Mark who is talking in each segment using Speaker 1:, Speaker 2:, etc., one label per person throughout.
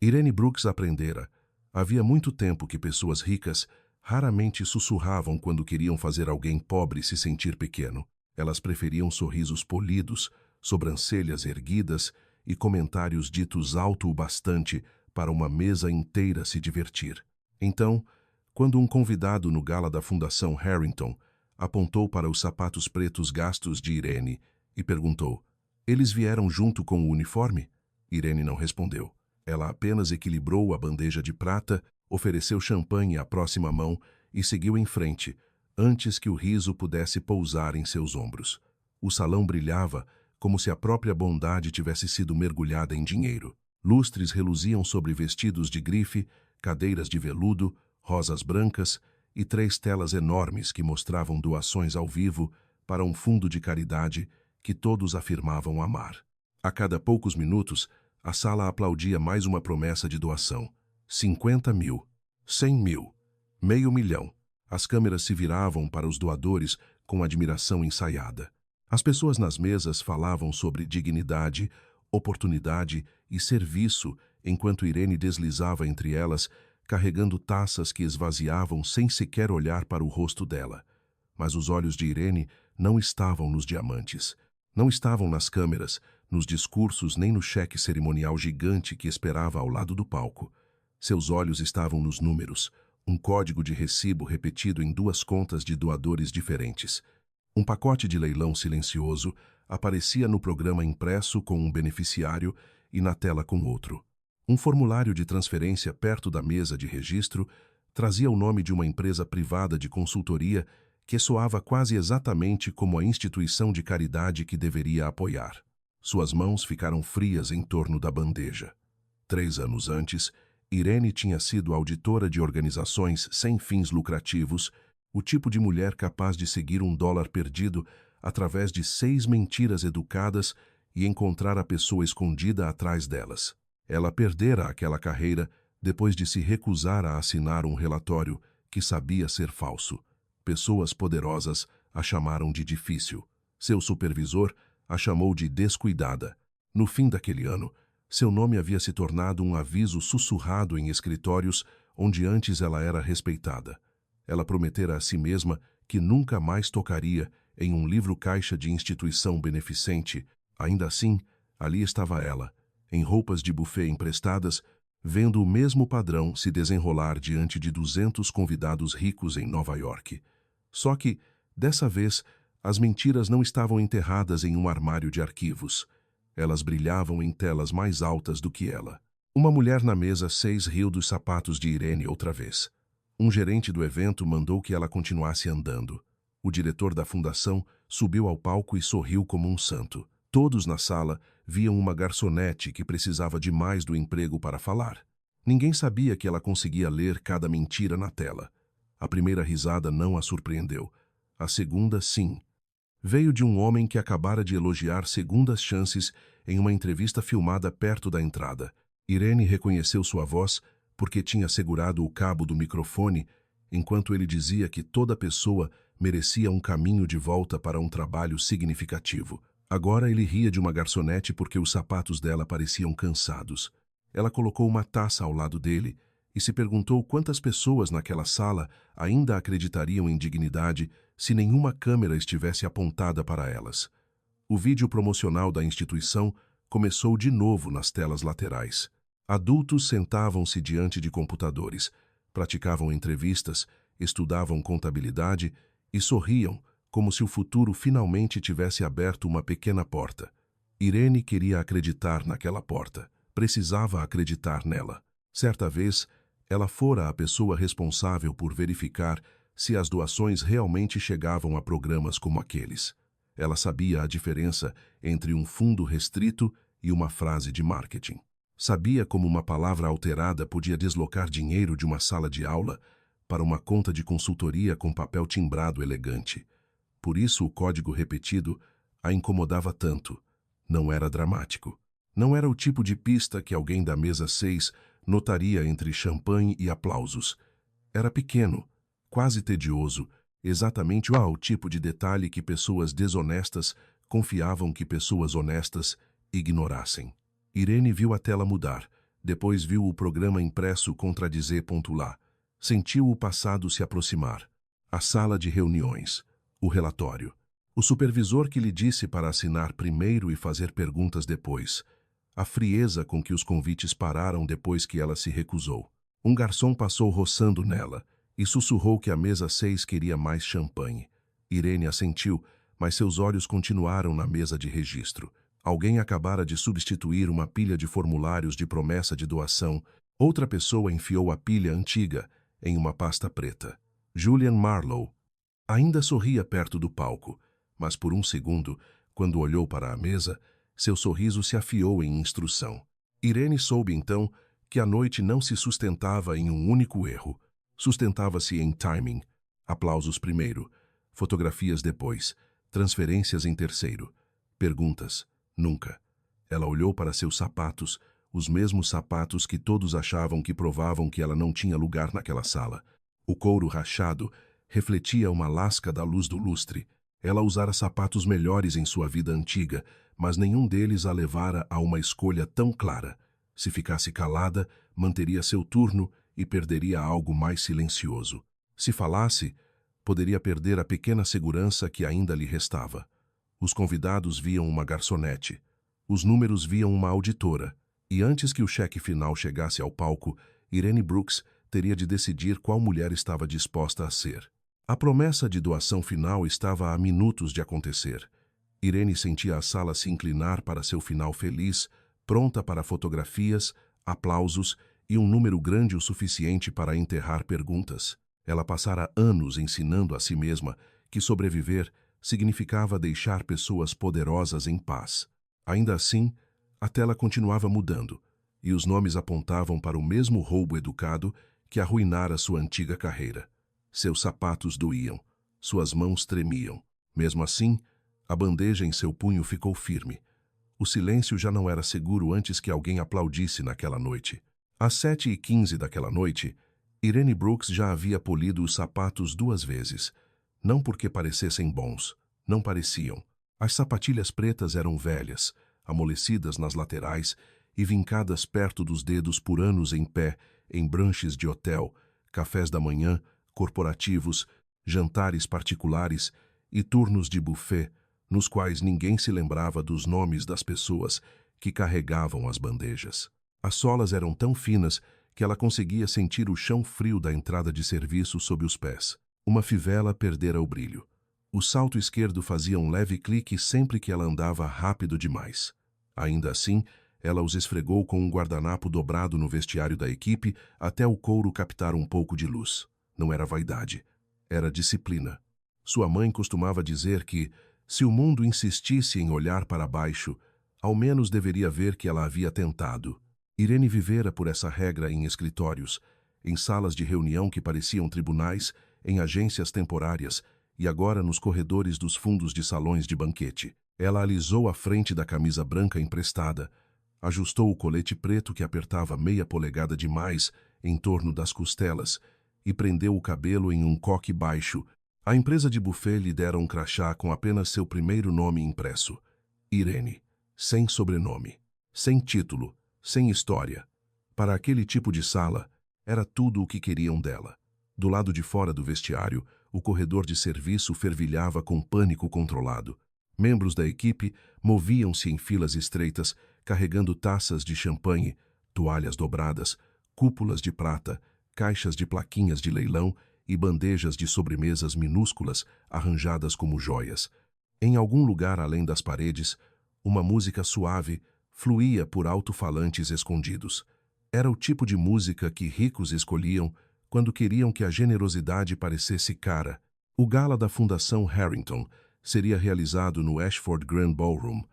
Speaker 1: Irene Brooks aprendera. Havia muito tempo que pessoas ricas raramente sussurravam quando queriam fazer alguém pobre se sentir pequeno. Elas preferiam sorrisos polidos, sobrancelhas erguidas e comentários ditos alto o bastante para uma mesa inteira se divertir. Então, quando um convidado no gala da Fundação Harrington apontou para os sapatos pretos gastos de Irene e perguntou: "Eles vieram junto com o uniforme?" Irene não respondeu. Ela apenas equilibrou a bandeja de prata, ofereceu champanhe à próxima mão e seguiu em frente, antes que o riso pudesse pousar em seus ombros. O salão brilhava como se a própria bondade tivesse sido mergulhada em dinheiro. Lustres reluziam sobre vestidos de grife, cadeiras de veludo, rosas brancas e 3 telas enormes que mostravam doações ao vivo para um fundo de caridade que todos afirmavam amar. A cada poucos minutos, a sala aplaudia mais uma promessa de doação. 50 mil, 100 mil, meio milhão. As câmeras se viravam para os doadores com admiração ensaiada. As pessoas nas mesas falavam sobre dignidade, oportunidade e serviço, enquanto Irene deslizava entre elas, carregando taças que esvaziavam sem sequer olhar para o rosto dela. Mas os olhos de Irene não estavam nos diamantes. Não estavam nas câmeras, nos discursos nem no cheque cerimonial gigante que esperava ao lado do palco. Seus olhos estavam nos números, um código de recibo repetido em 2 contas de doadores diferentes. Um pacote de leilão silencioso aparecia no programa impresso com um beneficiário e na tela com outro. Um formulário de transferência perto da mesa de registro trazia o nome de uma empresa privada de consultoria que soava quase exatamente como a instituição de caridade que deveria apoiar. Suas mãos ficaram frias em torno da bandeja. 3 anos antes, Irene tinha sido auditora de organizações sem fins lucrativos, o tipo de mulher capaz de seguir $1 perdido através de 6 mentiras educadas e encontrar a pessoa escondida atrás delas. Ela perdera aquela carreira depois de se recusar a assinar um relatório que sabia ser falso. Pessoas poderosas a chamaram de difícil. Seu supervisor a chamou de descuidada. No fim daquele ano, seu nome havia se tornado um aviso sussurrado em escritórios onde antes ela era respeitada. Ela prometera a si mesma que nunca mais tocaria em um livro-caixa de instituição beneficente. Ainda assim, ali estava ela, em roupas de buffet emprestadas, vendo o mesmo padrão se desenrolar diante de 200 convidados ricos em Nova York. Só que, dessa vez, as mentiras não estavam enterradas em um armário de arquivos. Elas brilhavam em telas mais altas do que ela. Uma mulher na mesa 6 riu dos sapatos de Irene outra vez. Um gerente do evento mandou que ela continuasse andando. O diretor da fundação subiu ao palco e sorriu como um santo. Todos na sala viam uma garçonete que precisava de mais do emprego para falar. Ninguém sabia que ela conseguia ler cada mentira na tela. A primeira risada não a surpreendeu. A segunda, sim. Veio de um homem que acabara de elogiar segundas chances em uma entrevista filmada perto da entrada. Irene reconheceu sua voz porque tinha segurado o cabo do microfone enquanto ele dizia que toda pessoa merecia um caminho de volta para um trabalho significativo. Agora ele ria de uma garçonete porque os sapatos dela pareciam cansados. Ela colocou uma taça ao lado dele e se perguntou quantas pessoas naquela sala ainda acreditariam em dignidade se nenhuma câmera estivesse apontada para elas. O vídeo promocional da instituição começou de novo nas telas laterais. Adultos sentavam-se diante de computadores, praticavam entrevistas, estudavam contabilidade e sorriam como se o futuro finalmente tivesse aberto uma pequena porta. Irene queria acreditar naquela porta, precisava acreditar nela. Certa vez, ela fora a pessoa responsável por verificar se as doações realmente chegavam a programas como aqueles. Ela sabia a diferença entre um fundo restrito e uma frase de marketing. Sabia como uma palavra alterada podia deslocar dinheiro de uma sala de aula para uma conta de consultoria com papel timbrado elegante. Por isso o código repetido a incomodava tanto. Não era dramático. Não era o tipo de pista que alguém da mesa 6 notaria entre champanhe e aplausos. Era pequeno, quase tedioso, exatamente o tipo de detalhe que pessoas desonestas confiavam que pessoas honestas ignorassem. Irene viu a tela mudar, Depois viu o programa impresso contradizer lá. Sentiu o passado se aproximar. A sala de reuniões. O relatório. O supervisor que lhe disse para assinar primeiro e fazer perguntas depois. A frieza com que os convites pararam depois que ela se recusou. Um garçom passou roçando nela e sussurrou que a mesa 6 queria mais champanhe. Irene assentiu, mas seus olhos continuaram na mesa de registro. Alguém acabara de substituir uma pilha de formulários de promessa de doação. Outra pessoa enfiou a pilha antiga em uma pasta preta. Julian Marlowe ainda sorria perto do palco, mas por um segundo, quando olhou para a mesa, seu sorriso se afiou em instrução. Irene soube então que a noite não se sustentava em um único erro. Sustentava-se em timing. Aplausos primeiro, fotografias depois, transferências em terceiro. Perguntas, nunca. Ela olhou para seus sapatos, os mesmos sapatos que todos achavam que provavam que ela não tinha lugar naquela sala. O couro rachado refletia uma lasca da luz do lustre. Ela usara sapatos melhores em sua vida antiga, mas nenhum deles a levara a uma escolha tão clara. Se ficasse calada, manteria seu turno e perderia algo mais silencioso. Se falasse, poderia perder a pequena segurança que ainda lhe restava. Os convidados viam uma garçonete. Os números viam uma auditora. E antes que o cheque final chegasse ao palco, Irene Brooks teria de decidir qual mulher estava disposta a ser. A promessa de doação final estava a minutos de acontecer. Irene sentia a sala se inclinar para seu final feliz, pronta para fotografias, aplausos e um número grande o suficiente para enterrar perguntas. Ela passara anos ensinando a si mesma que sobreviver significava deixar pessoas poderosas em paz. Ainda assim, a tela continuava mudando, e os nomes apontavam para o mesmo roubo educado que arruinara sua antiga carreira. Seus sapatos doíam, suas mãos tremiam. Mesmo assim, a bandeja em seu punho ficou firme. O silêncio já não era seguro antes que alguém aplaudisse naquela noite. Às 7h15 daquela noite, Irene Brooks já havia polido os sapatos 2 vezes. Não porque parecessem bons, não pareciam. As sapatilhas pretas eram velhas, amolecidas nas laterais e vincadas perto dos dedos por anos em pé, em brunches de hotel, cafés da manhã, corporativos, jantares particulares e turnos de buffet, nos quais ninguém se lembrava dos nomes das pessoas que carregavam as bandejas. As solas eram tão finas que ela conseguia sentir o chão frio da entrada de serviço sob os pés. Uma fivela perdera o brilho. O salto esquerdo fazia um leve clique sempre que ela andava rápido demais. Ainda assim, ela os esfregou com um guardanapo dobrado no vestiário da equipe até o couro captar um pouco de luz. Não era vaidade, era disciplina. Sua mãe costumava dizer que, se o mundo insistisse em olhar para baixo, ao menos deveria ver que ela havia tentado. Irene vivera por essa regra em escritórios, em salas de reunião que pareciam tribunais, em agências temporárias e agora nos corredores dos fundos de salões de banquete. Ela alisou a frente da camisa branca emprestada, ajustou o colete preto que apertava meia polegada demais em torno das costelas e prendeu o cabelo em um coque baixo. A empresa de buffet lhe dera um crachá com apenas seu primeiro nome impresso. Irene, sem sobrenome, sem título, sem história. Para aquele tipo de sala, era tudo o que queriam dela. Do lado de fora do vestiário, o corredor de serviço fervilhava com pânico controlado. Membros da equipe moviam-se em filas estreitas, carregando taças de champanhe, toalhas dobradas, cúpulas de prata, caixas de plaquinhas de leilão e bandejas de sobremesas minúsculas arranjadas como joias. Em algum lugar além das paredes, uma música suave fluía por alto-falantes escondidos. Era o tipo de música que ricos escolhiam quando queriam que a generosidade parecesse cara. O gala da Fundação Harrington seria realizado no Ashford Grand Ballroom,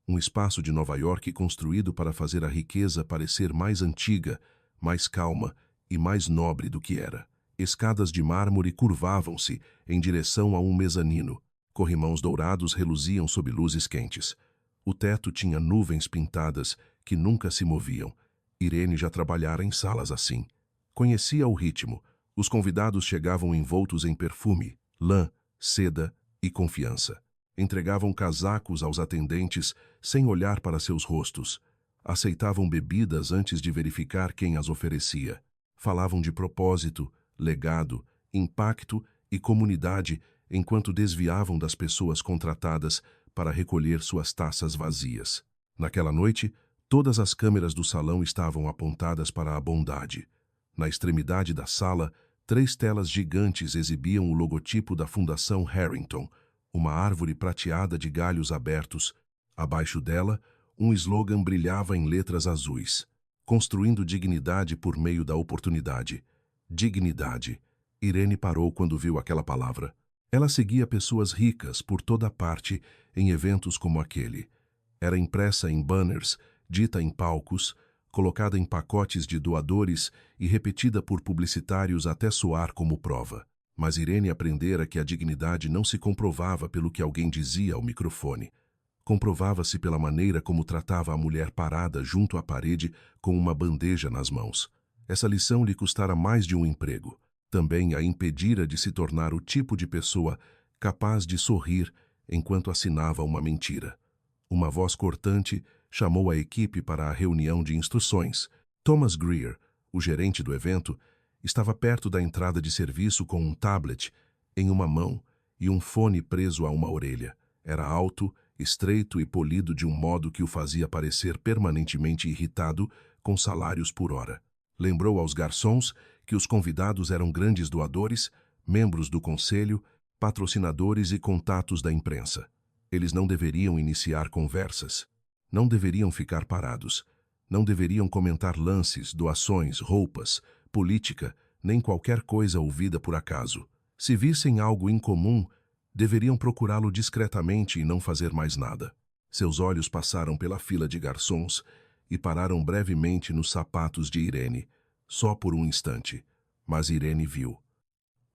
Speaker 1: um espaço de Nova York construído para fazer a riqueza parecer mais antiga, mais calma e mais nobre do que era. Escadas de mármore curvavam-se em direção a um mezanino. Corrimãos dourados reluziam sob luzes quentes. O teto tinha nuvens pintadas que nunca se moviam. Irene já trabalhara em salas assim. Conhecia o ritmo. Os convidados chegavam envoltos em perfume, lã, seda e confiança. Entregavam casacos aos atendentes sem olhar para seus rostos. Aceitavam bebidas antes de verificar quem as oferecia. Falavam de propósito, legado, impacto e comunidade enquanto desviavam das pessoas contratadas para recolher suas taças vazias. Naquela noite, todas as câmeras do salão estavam apontadas para a bondade. Na extremidade da sala, 3 telas gigantes exibiam o logotipo da Fundação Harrington, uma árvore prateada de galhos abertos. Abaixo dela, um slogan brilhava em letras azuis: construindo dignidade por meio da oportunidade. Dignidade. Irene parou quando viu aquela palavra. Ela seguia pessoas ricas por toda parte em eventos como aquele. Era impressa em banners, dita em palcos, colocada em pacotes de doadores e repetida por publicitários até soar como prova. Mas Irene aprendera que a dignidade não se comprovava pelo que alguém dizia ao microfone. Comprovava-se pela maneira como tratava a mulher parada junto à parede com uma bandeja nas mãos. Essa lição lhe custara mais de um emprego. Também a impedira de se tornar o tipo de pessoa capaz de sorrir enquanto assinava uma mentira. Uma voz cortante chamou a equipe para a reunião de instruções. Thomas Greer, o gerente do evento, estava perto da entrada de serviço com um tablet em uma mão e um fone preso a uma orelha. Era alto, estreito e polido de um modo que o fazia parecer permanentemente irritado com salários por hora. Lembrou aos garçons que os convidados eram grandes doadores, membros do conselho, patrocinadores e contatos da imprensa. Eles não deveriam iniciar conversas, não deveriam ficar parados, não deveriam comentar lances, doações, roupas, política, nem qualquer coisa ouvida por acaso. Se vissem algo incomum, deveriam procurá-lo discretamente e não fazer mais nada. Seus olhos passaram pela fila de garçons e pararam brevemente nos sapatos de Irene, só por um instante. Mas Irene viu.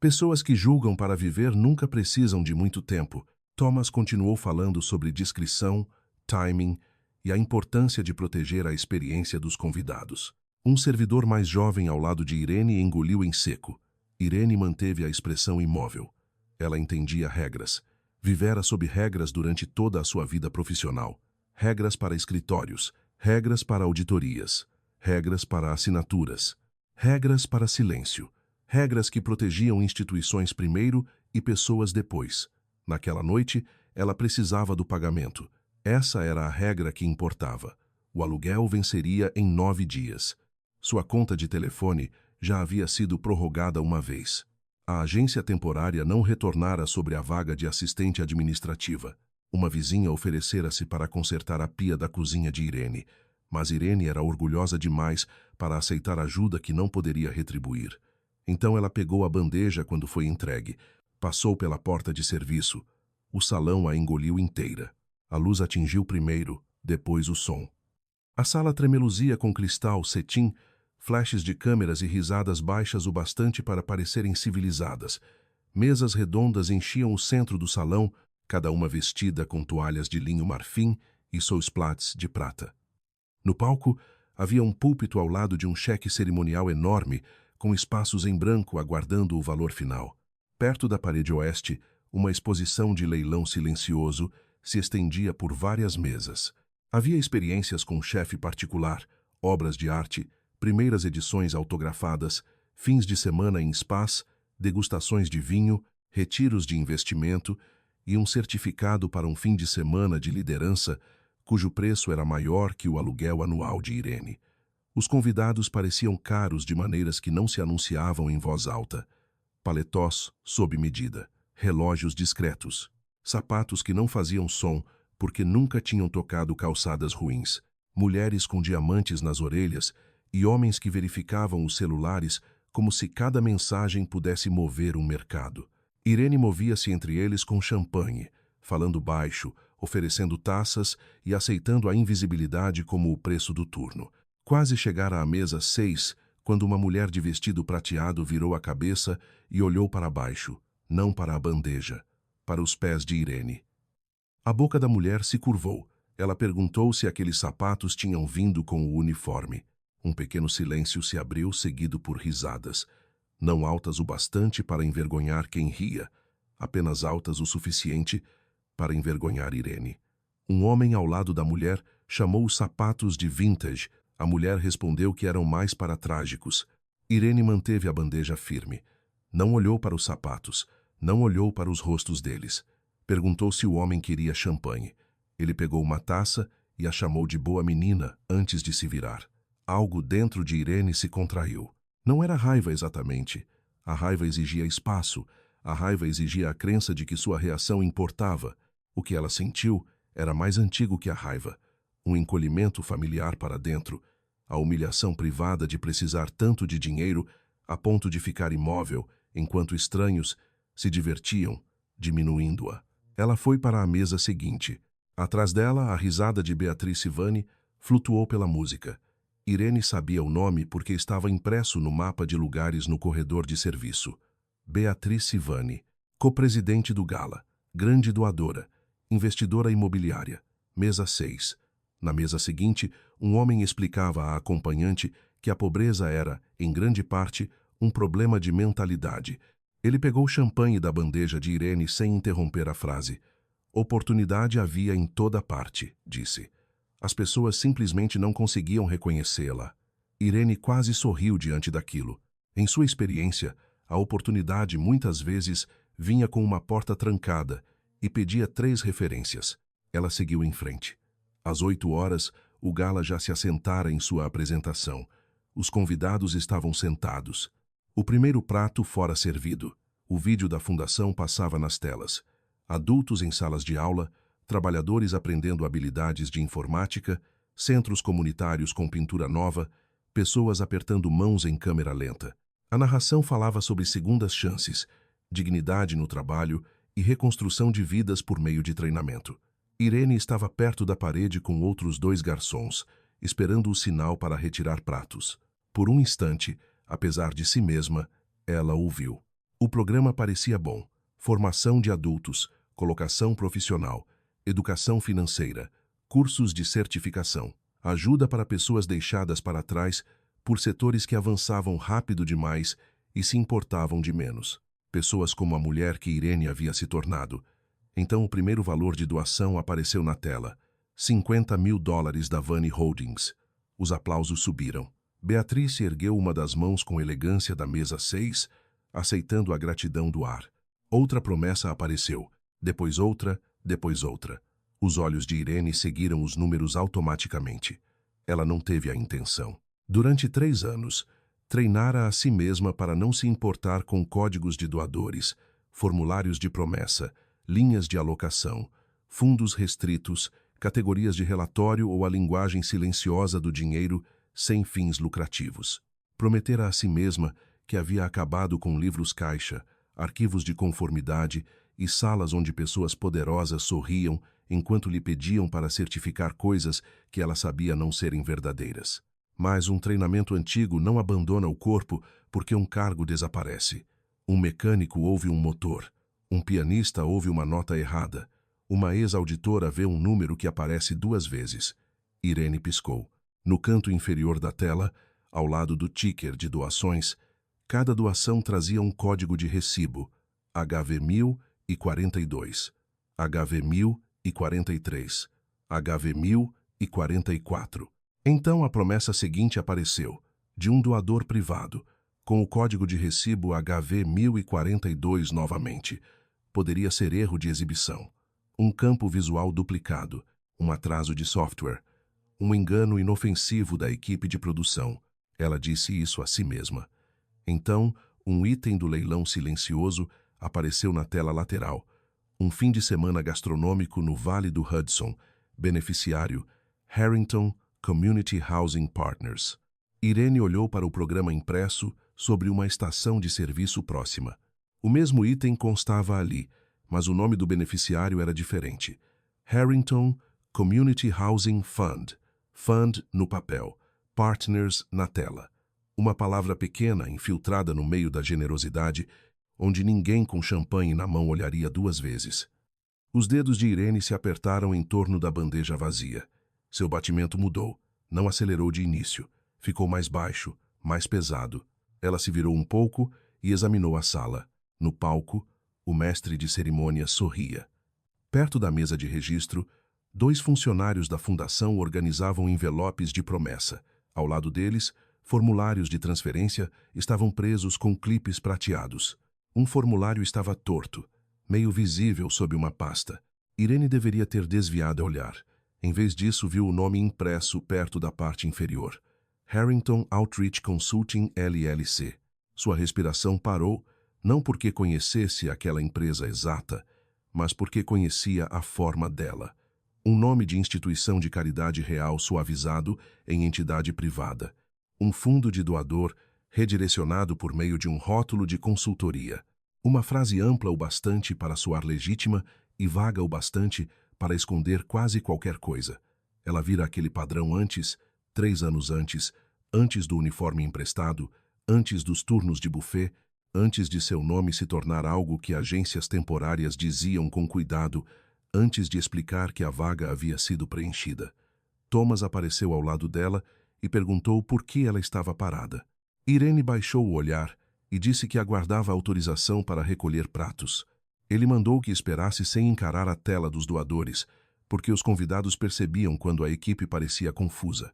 Speaker 1: Pessoas que julgam para viver nunca precisam de muito tempo. Thomas continuou falando sobre discrição, timing e a importância de proteger a experiência dos convidados. Um servidor mais jovem ao lado de Irene engoliu em seco. Irene manteve a expressão imóvel. Ela entendia regras. Vivera sob regras durante toda a sua vida profissional. Regras para escritórios, regras para auditorias, regras para assinaturas, regras para silêncio, regras que protegiam instituições primeiro e pessoas depois. Naquela noite, ela precisava do pagamento. Essa era a regra que importava. O aluguel venceria em 9 dias. Sua conta de telefone já havia sido prorrogada uma vez. A agência temporária não retornara sobre a vaga de assistente administrativa. Uma vizinha oferecera-se para consertar a pia da cozinha de Irene, mas Irene era orgulhosa demais para aceitar ajuda que não poderia retribuir. Então ela pegou a bandeja quando foi entregue, passou pela porta de serviço. O salão a engoliu inteira. A luz atingiu primeiro, depois o som. A sala tremeluzia com cristal, cetim, flashes de câmeras e risadas baixas o bastante para parecerem civilizadas. Mesas redondas enchiam o centro do salão, cada uma vestida com toalhas de linho marfim e sousplats de prata. No palco, havia um púlpito ao lado de um cheque cerimonial enorme, com espaços em branco aguardando o valor final. Perto da parede oeste, uma exposição de leilão silencioso se estendia por várias mesas. Havia experiências com chefe particular, obras de arte, primeiras edições autografadas, fins de semana em spas, degustações de vinho, retiros de investimento e um certificado para um fim de semana de liderança, cujo preço era maior que o aluguel anual de Irene. Os convidados pareciam caros de maneiras que não se anunciavam em voz alta. Paletós sob medida, relógios discretos, sapatos que não faziam som porque nunca tinham tocado calçadas ruins, mulheres com diamantes nas orelhas e homens que verificavam os celulares como se cada mensagem pudesse mover um mercado. Irene movia-se entre eles com champanhe, falando baixo, oferecendo taças e aceitando a invisibilidade como o preço do turno. Quase chegara à mesa 6, quando uma mulher de vestido prateado virou a cabeça e olhou para baixo, não para a bandeja, para os pés de Irene. A boca da mulher se curvou. Ela perguntou se aqueles sapatos tinham vindo com o uniforme. Um pequeno silêncio se abriu, seguido por risadas. Não altas o bastante para envergonhar quem ria, apenas altas o suficiente para envergonhar Irene. Um homem ao lado da mulher chamou os sapatos de vintage. A mulher respondeu que eram mais para trágicos. Irene manteve a bandeja firme. Não olhou para os sapatos, não olhou para os rostos deles. Perguntou se o homem queria champanhe. Ele pegou uma taça e a chamou de boa menina antes de se virar. Algo dentro de Irene se contraiu. Não era raiva exatamente. A raiva exigia espaço. A raiva exigia a crença de que sua reação importava. O que ela sentiu era mais antigo que a raiva. Um encolhimento familiar para dentro. A humilhação privada de precisar tanto de dinheiro a ponto de ficar imóvel enquanto estranhos se divertiam, diminuindo-a. Ela foi para a mesa seguinte. Atrás dela, a risada de Beatriz Sivani flutuou pela música. Irene sabia o nome porque estava impresso no mapa de lugares no corredor de serviço. Beatriz Sivani, copresidente do Gala, grande doadora, investidora imobiliária, mesa 6. Na mesa seguinte, um homem explicava à acompanhante que a pobreza era, em grande parte, um problema de mentalidade. Ele pegou o champanhe da bandeja de Irene sem interromper a frase. Oportunidade havia em toda parte, disse. As pessoas simplesmente não conseguiam reconhecê-la. Irene quase sorriu diante daquilo. Em sua experiência, a oportunidade muitas vezes vinha com uma porta trancada e pedia 3 referências. Ela seguiu em frente. Às 8 horas, o Gala já se assentara em sua apresentação. Os convidados estavam sentados. O primeiro prato fora servido. O vídeo da fundação passava nas telas. Adultos em salas de aula, trabalhadores aprendendo habilidades de informática, centros comunitários com pintura nova, pessoas apertando mãos em câmera lenta. A narração falava sobre segundas chances, dignidade no trabalho e reconstrução de vidas por meio de treinamento. Irene estava perto da parede com outros 2 garçons, esperando o sinal para retirar pratos. Por um instante, apesar de si mesma, ela ouviu. O programa parecia bom. Formação de adultos, colocação profissional, educação financeira, cursos de certificação, ajuda para pessoas deixadas para trás por setores que avançavam rápido demais e se importavam de menos. Pessoas como a mulher que Irene havia se tornado. Então o primeiro valor de doação apareceu na tela. $50.000 da Vani Holdings. Os aplausos subiram. Beatriz ergueu uma das mãos com elegância da mesa 6, aceitando a gratidão do ar. Outra promessa apareceu. Depois outra, depois outra. Os olhos de Irene seguiram os números automaticamente. Ela não teve a intenção. Durante 3 anos, treinara a si mesma para não se importar com códigos de doadores, formulários de promessa, linhas de alocação, fundos restritos, categorias de relatório ou a linguagem silenciosa do dinheiro sem fins lucrativos. Prometera a si mesma que havia acabado com livros-caixa, arquivos de conformidade e salas onde pessoas poderosas sorriam enquanto lhe pediam para certificar coisas que ela sabia não serem verdadeiras. Mas um treinamento antigo não abandona o corpo porque um cargo desaparece. Um mecânico ouve um motor. Um pianista ouve uma nota errada. Uma ex-auditora vê um número que aparece 2 vezes. Irene piscou. No canto inferior da tela, ao lado do ticker de doações, cada doação trazia um código de recibo, HV1042, HV1043, HV1044. Então a promessa seguinte apareceu, de um doador privado, com o código de recibo HV1042 novamente. Poderia ser erro de exibição, um campo visual duplicado, um atraso de software, um engano inofensivo da equipe de produção. Ela disse isso a si mesma. Então, um item do leilão silencioso apareceu na tela lateral. Um fim de semana gastronômico no Vale do Hudson. Beneficiário, Harrington Community Housing Partners. Irene olhou para o programa impresso sobre uma estação de serviço próxima. O mesmo item constava ali, mas o nome do beneficiário era diferente. Harrington Community Housing Fund. Fund no papel, Partners na tela. Uma palavra pequena, infiltrada no meio da generosidade, onde ninguém com champanhe na mão olharia 2 vezes. Os dedos de Irene se apertaram em torno da bandeja vazia. Seu batimento mudou, não acelerou de início. Ficou mais baixo, mais pesado. Ela se virou um pouco e examinou a sala. No palco, o mestre de cerimônias sorria. Perto da mesa de registro, 2 funcionários da fundação organizavam envelopes de promessa. Ao lado deles, formulários de transferência estavam presos com clipes prateados. Um formulário estava torto, meio visível sob uma pasta. Irene deveria ter desviado o olhar. Em vez disso, viu o nome impresso perto da parte inferior. Harrington Outreach Consulting LLC. Sua respiração parou, não porque conhecesse aquela empresa exata, mas porque conhecia a forma dela. Um nome de instituição de caridade real suavizado em entidade privada. Um fundo de doador redirecionado por meio de um rótulo de consultoria. Uma frase ampla o bastante para soar legítima e vaga o bastante para esconder quase qualquer coisa. Ela vira aquele padrão antes, 3 anos antes do uniforme emprestado, antes dos turnos de buffet, antes de seu nome se tornar algo que agências temporárias diziam com cuidado, antes de explicar que a vaga havia sido preenchida. Thomas apareceu ao lado dela e perguntou por que ela estava parada. Irene baixou o olhar e disse que aguardava autorização para recolher pratos. Ele mandou que esperasse sem encarar a tela dos doadores, porque os convidados percebiam quando a equipe parecia confusa.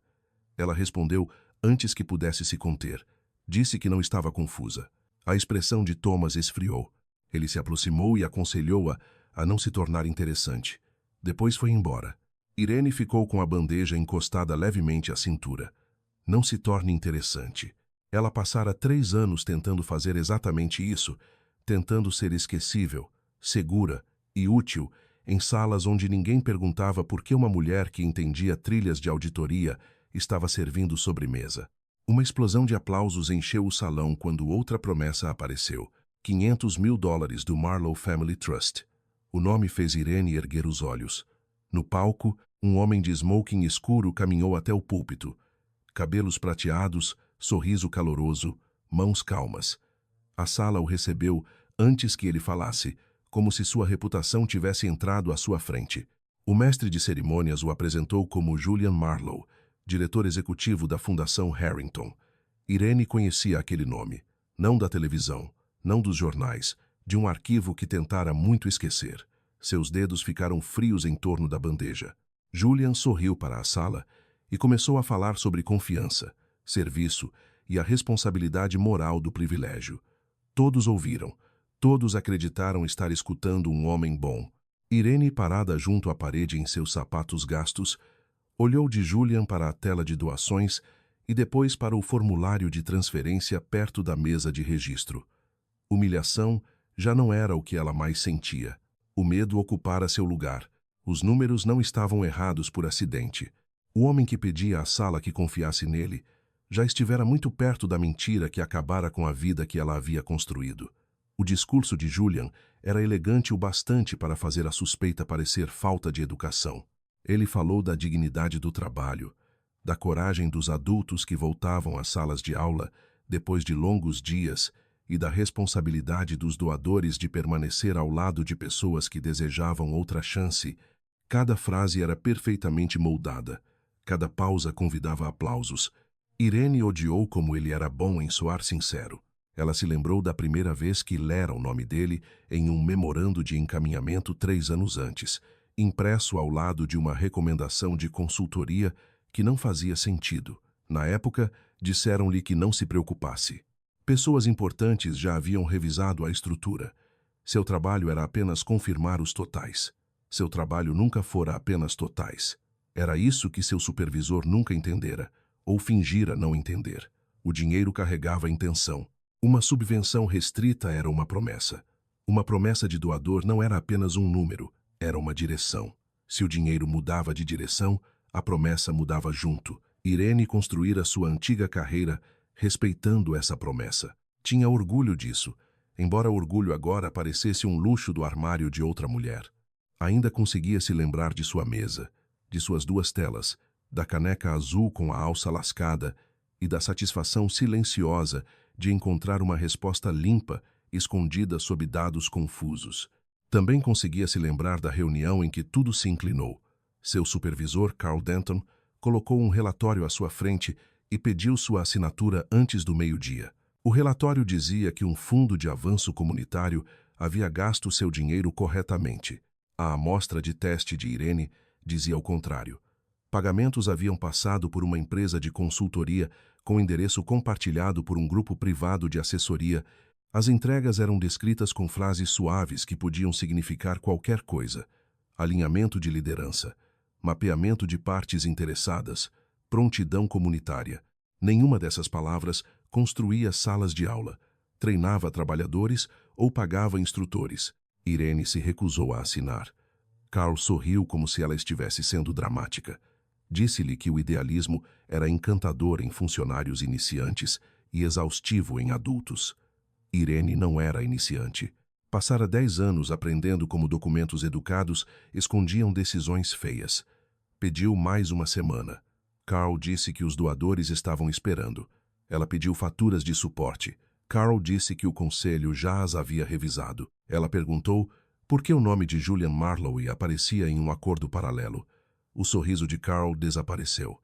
Speaker 1: Ela respondeu antes que pudesse se conter. Disse que não estava confusa. A expressão de Thomas esfriou. Ele se aproximou e aconselhou-a a não se tornar interessante. Depois foi embora. Irene ficou com a bandeja encostada levemente à cintura. Não se torne interessante. Ela passara 3 anos tentando fazer exatamente isso, tentando ser esquecível, segura e útil em salas onde ninguém perguntava por que uma mulher que entendia trilhas de auditoria estava servindo sobremesa. Uma explosão de aplausos encheu o salão quando outra promessa apareceu. $500 mil do Marlowe Family Trust. O nome fez Irene erguer os olhos. No palco, um homem de smoking escuro caminhou até o púlpito. Cabelos prateados, sorriso caloroso, mãos calmas. A sala o recebeu antes que ele falasse, como se sua reputação tivesse entrado à sua frente. O mestre de cerimônias o apresentou como Julian Marlowe, diretor executivo da Fundação Harrington. Irene conhecia aquele nome, não da televisão, não dos jornais, de um arquivo que tentara muito esquecer. Seus dedos ficaram frios em torno da bandeja. Julian sorriu para a sala e começou a falar sobre confiança, serviço e a responsabilidade moral do privilégio. Todos ouviram. Todos acreditaram estar escutando um homem bom. Irene, parada junto à parede em seus sapatos gastos, olhou de Julian para a tela de doações e depois para o formulário de transferência perto da mesa de registro. Humilhação já não era o que ela mais sentia. O medo ocupara seu lugar. Os números não estavam errados por acidente. O homem que pedia à sala que confiasse nele já estivera muito perto da mentira que acabara com a vida que ela havia construído. O discurso de Julian era elegante o bastante para fazer a suspeita parecer falta de educação. Ele falou da dignidade do trabalho, da coragem dos adultos que voltavam às salas de aula depois de longos dias e da responsabilidade dos doadores de permanecer ao lado de pessoas que desejavam outra chance. Cada frase era perfeitamente moldada. Cada pausa convidava aplausos. Irene odiou como ele era bom em soar sincero. Ela se lembrou da primeira vez que lera o nome dele em um memorando de encaminhamento 3 anos antes, impresso ao lado de uma recomendação de consultoria que não fazia sentido. Na época, disseram-lhe que não se preocupasse. Pessoas importantes já haviam revisado a estrutura. Seu trabalho era apenas confirmar os totais. Seu trabalho nunca fora apenas totais. Era isso que seu supervisor nunca entendera, ou fingira não entender. O dinheiro carregava intenção. Uma subvenção restrita era uma promessa. Uma promessa de doador não era apenas um número, era uma direção. Se o dinheiro mudava de direção, a promessa mudava junto. Irene construíra sua antiga carreira respeitando essa promessa. Tinha orgulho disso, embora o orgulho agora parecesse um luxo do armário de outra mulher. Ainda conseguia se lembrar de sua mesa, de suas 2 telas, da caneca azul com a alça lascada e da satisfação silenciosa de encontrar uma resposta limpa, escondida sob dados confusos. Também conseguia se lembrar da reunião em que tudo se inclinou. Seu supervisor, Carl Denton, colocou um relatório à sua frente e pediu sua assinatura antes do meio-dia. O relatório dizia que um fundo de avanço comunitário havia gasto seu dinheiro corretamente. A amostra de teste de Irene dizia o contrário. Pagamentos haviam passado por uma empresa de consultoria com endereço compartilhado por um grupo privado de assessoria. As entregas eram descritas com frases suaves que podiam significar qualquer coisa: alinhamento de liderança, mapeamento de partes interessadas, prontidão comunitária. Nenhuma dessas palavras construía salas de aula, treinava trabalhadores ou pagava instrutores. Irene se recusou a assinar. Carl sorriu como se ela estivesse sendo dramática. Disse-lhe que o idealismo era encantador em funcionários iniciantes e exaustivo em adultos. Irene não era iniciante. Passara 10 anos aprendendo como documentos educados escondiam decisões feias. Pediu mais uma semana. Carl disse que os doadores estavam esperando. Ela pediu faturas de suporte. Carl disse que o conselho já as havia revisado. Ela perguntou por que o nome de Julian Marlowe aparecia em um acordo paralelo. O sorriso de Carl desapareceu.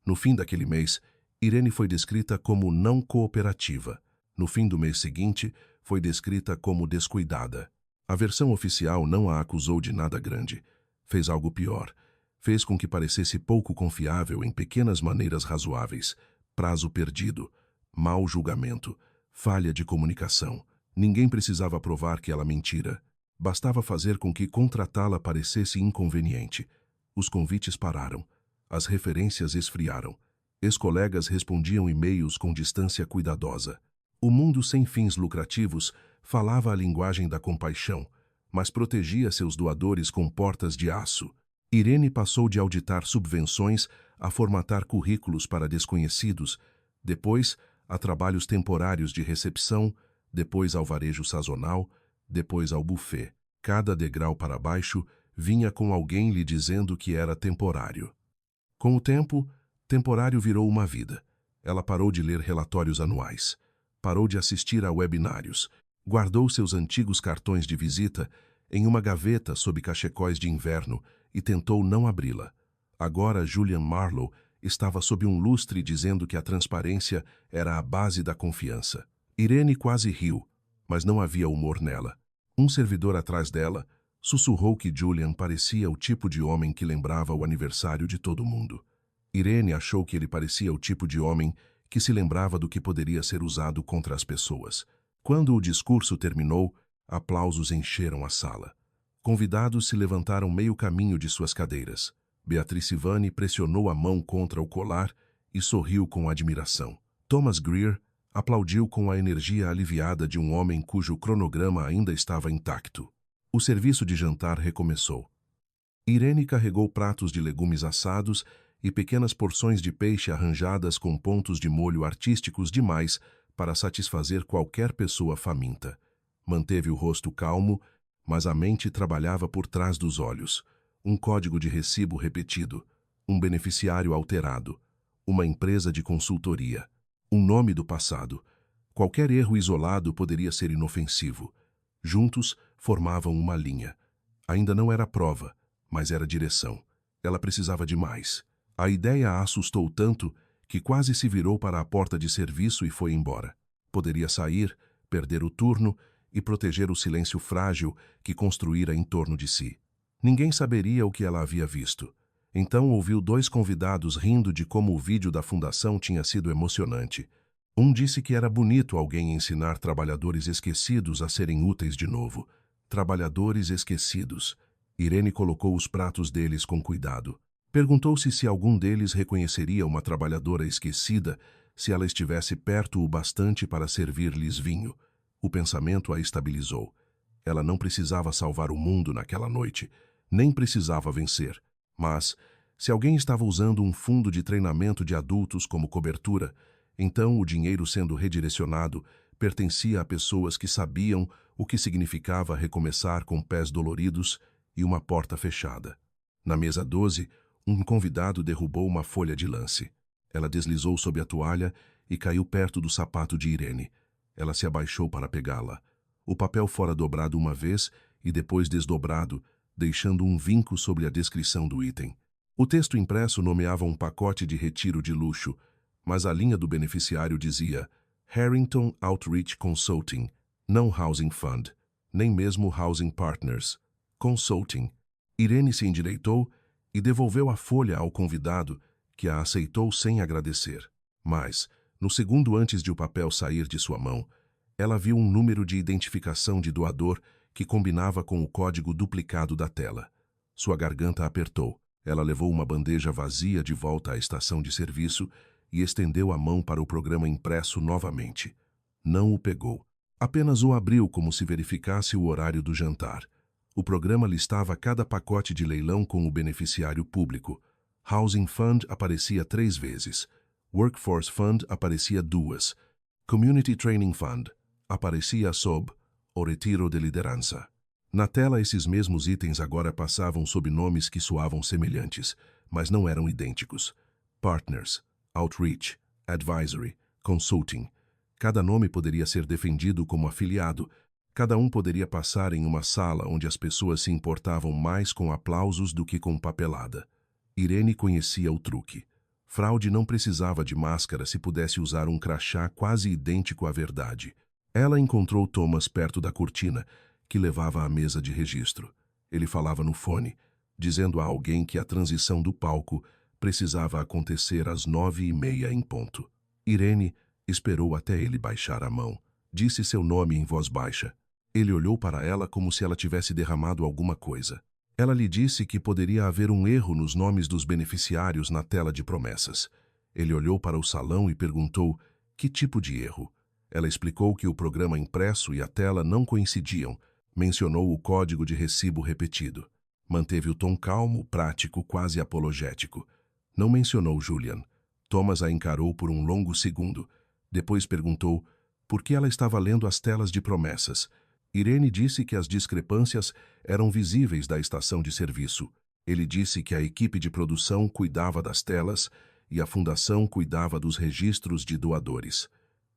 Speaker 1: No fim daquele mês, Irene foi descrita como não cooperativa. No fim do mês seguinte, foi descrita como descuidada. A versão oficial não a acusou de nada grande. Fez algo pior. Fez com que parecesse pouco confiável em pequenas maneiras razoáveis. Prazo perdido, mau julgamento, falha de comunicação. Ninguém precisava provar que ela mentira. Bastava fazer com que contratá-la parecesse inconveniente. Os convites pararam. As referências esfriaram. Ex-colegas respondiam e-mails com distância cuidadosa. O mundo sem fins lucrativos falava a linguagem da compaixão, mas protegia seus doadores com portas de aço. Irene passou de auditar subvenções a formatar currículos para desconhecidos, depois a trabalhos temporários de recepção, depois ao varejo sazonal, depois ao buffet. Cada degrau para baixo vinha com alguém lhe dizendo que era temporário. Com o tempo, temporário virou uma vida. Ela parou de ler relatórios anuais. Parou de assistir a webinários. Guardou seus antigos cartões de visita em uma gaveta sob cachecóis de inverno e tentou não abri-la. Agora Julian Marlowe estava sob um lustre dizendo que a transparência era a base da confiança. Irene quase riu, mas não havia humor nela. Um servidor atrás dela sussurrou que Julian parecia o tipo de homem que lembrava o aniversário de todo mundo. Irene achou que ele parecia o tipo de homem que se lembrava do que poderia ser usado contra as pessoas. Quando o discurso terminou, aplausos encheram a sala. Convidados se levantaram meio caminho de suas cadeiras. Beatrice Vane pressionou a mão contra o colar e sorriu com admiração. Thomas Greer aplaudiu com a energia aliviada de um homem cujo cronograma ainda estava intacto. O serviço de jantar recomeçou. Irene carregou pratos de legumes assados e pequenas porções de peixe arranjadas com pontos de molho artísticos demais para satisfazer qualquer pessoa faminta. Manteve o rosto calmo, mas a mente trabalhava por trás dos olhos. Um código de recibo repetido, um beneficiário alterado, uma empresa de consultoria, um nome do passado. Qualquer erro isolado poderia ser inofensivo. Juntos, formavam uma linha. Ainda não era prova, mas era direção. Ela precisava de mais. A ideia a assustou tanto que quase se virou para a porta de serviço e foi embora. Poderia sair, perder o turno e proteger o silêncio frágil que construíra em torno de si. Ninguém saberia o que ela havia visto. Então ouviu 2 convidados rindo de como o vídeo da fundação tinha sido emocionante. Um disse que era bonito alguém ensinar trabalhadores esquecidos a serem úteis de novo. Trabalhadores esquecidos. Irene colocou os pratos deles com cuidado. Perguntou-se se algum deles reconheceria uma trabalhadora esquecida se ela estivesse perto o bastante para servir-lhes vinho. O pensamento a estabilizou. Ela não precisava salvar o mundo naquela noite, nem precisava vencer. Mas, se alguém estava usando um fundo de treinamento de adultos como cobertura, então o dinheiro sendo redirecionado pertencia a pessoas que sabiam o que significava recomeçar com pés doloridos e uma porta fechada. Na mesa 12, um convidado derrubou uma folha de lance. Ela deslizou sob a toalha e caiu perto do sapato de Irene. Ela se abaixou para pegá-la. O papel fora dobrado uma vez e depois desdobrado, deixando um vinco sobre a descrição do item. O texto impresso nomeava um pacote de retiro de luxo, mas a linha do beneficiário dizia Harrington Outreach Consulting, não Housing Fund, nem mesmo Housing Partners. Consulting. Irene se endireitou e devolveu a folha ao convidado, que a aceitou sem agradecer. Mas, no segundo antes de o papel sair de sua mão, ela viu um número de identificação de doador que combinava com o código duplicado da tela. Sua garganta apertou. Ela levou uma bandeja vazia de volta à estação de serviço e estendeu a mão para o programa impresso novamente. Não o pegou. Apenas o abriu como se verificasse o horário do jantar. O programa listava cada pacote de leilão com o beneficiário público. Housing Fund aparecia 3 vezes. Workforce Fund aparecia 2. Community Training Fund aparecia sob o Retiro de Liderança. Na tela, esses mesmos itens agora passavam sob nomes que soavam semelhantes, mas não eram idênticos. Partners, Outreach, Advisory, Consulting. Cada nome poderia ser defendido como afiliado. Cada um poderia passar em uma sala onde as pessoas se importavam mais com aplausos do que com papelada. Irene conhecia o truque. Fraude não precisava de máscara se pudesse usar um crachá quase idêntico à verdade. Ela encontrou Thomas perto da cortina, que levava à mesa de registro. Ele falava no fone, dizendo a alguém que a transição do palco precisava acontecer às 9h30 em ponto. Irene esperou até ele baixar a mão. Disse seu nome em voz baixa. Ele olhou para ela como se ela tivesse derramado alguma coisa. Ela lhe disse que poderia haver um erro nos nomes dos beneficiários na tela de promessas. Ele olhou para o salão e perguntou que tipo de erro. Ela explicou que o programa impresso e a tela não coincidiam. Mencionou o código de recibo repetido. Manteve o tom calmo, prático, quase apologético. Não mencionou Julian. Thomas a encarou por um longo segundo. Depois perguntou por que ela estava lendo as telas de promessas. Irene disse que as discrepâncias eram visíveis da estação de serviço. Ele disse que a equipe de produção cuidava das telas e a fundação cuidava dos registros de doadores.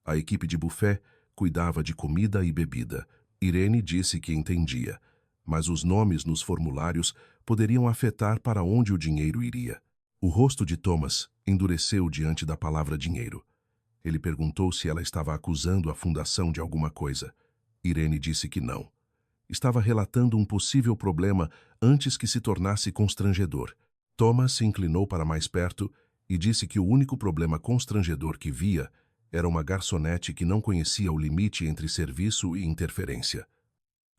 Speaker 1: A equipe de buffet cuidava de comida e bebida. Irene disse que entendia, mas os nomes nos formulários poderiam afetar para onde o dinheiro iria. O rosto de Thomas endureceu diante da palavra dinheiro. Ele perguntou se ela estava acusando a fundação de alguma coisa. Irene disse que não. Estava relatando um possível problema antes que se tornasse constrangedor. Thomas se inclinou para mais perto e disse que o único problema constrangedor que via era uma garçonete que não conhecia o limite entre serviço e interferência.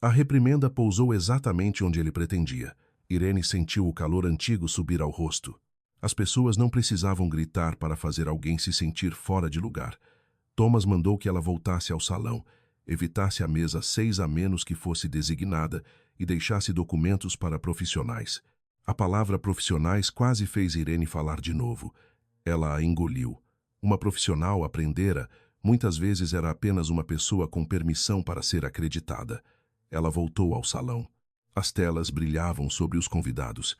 Speaker 1: A reprimenda pousou exatamente onde ele pretendia. Irene sentiu o calor antigo subir ao rosto. As pessoas não precisavam gritar para fazer alguém se sentir fora de lugar. Thomas mandou que ela voltasse ao salão, evitasse a mesa 6 a menos que fosse designada e deixasse documentos para profissionais. A palavra profissionais quase fez Irene falar de novo. Ela a engoliu. Uma profissional aprendera, muitas vezes era apenas uma pessoa com permissão para ser acreditada. Ela voltou ao salão. As telas brilhavam sobre os convidados.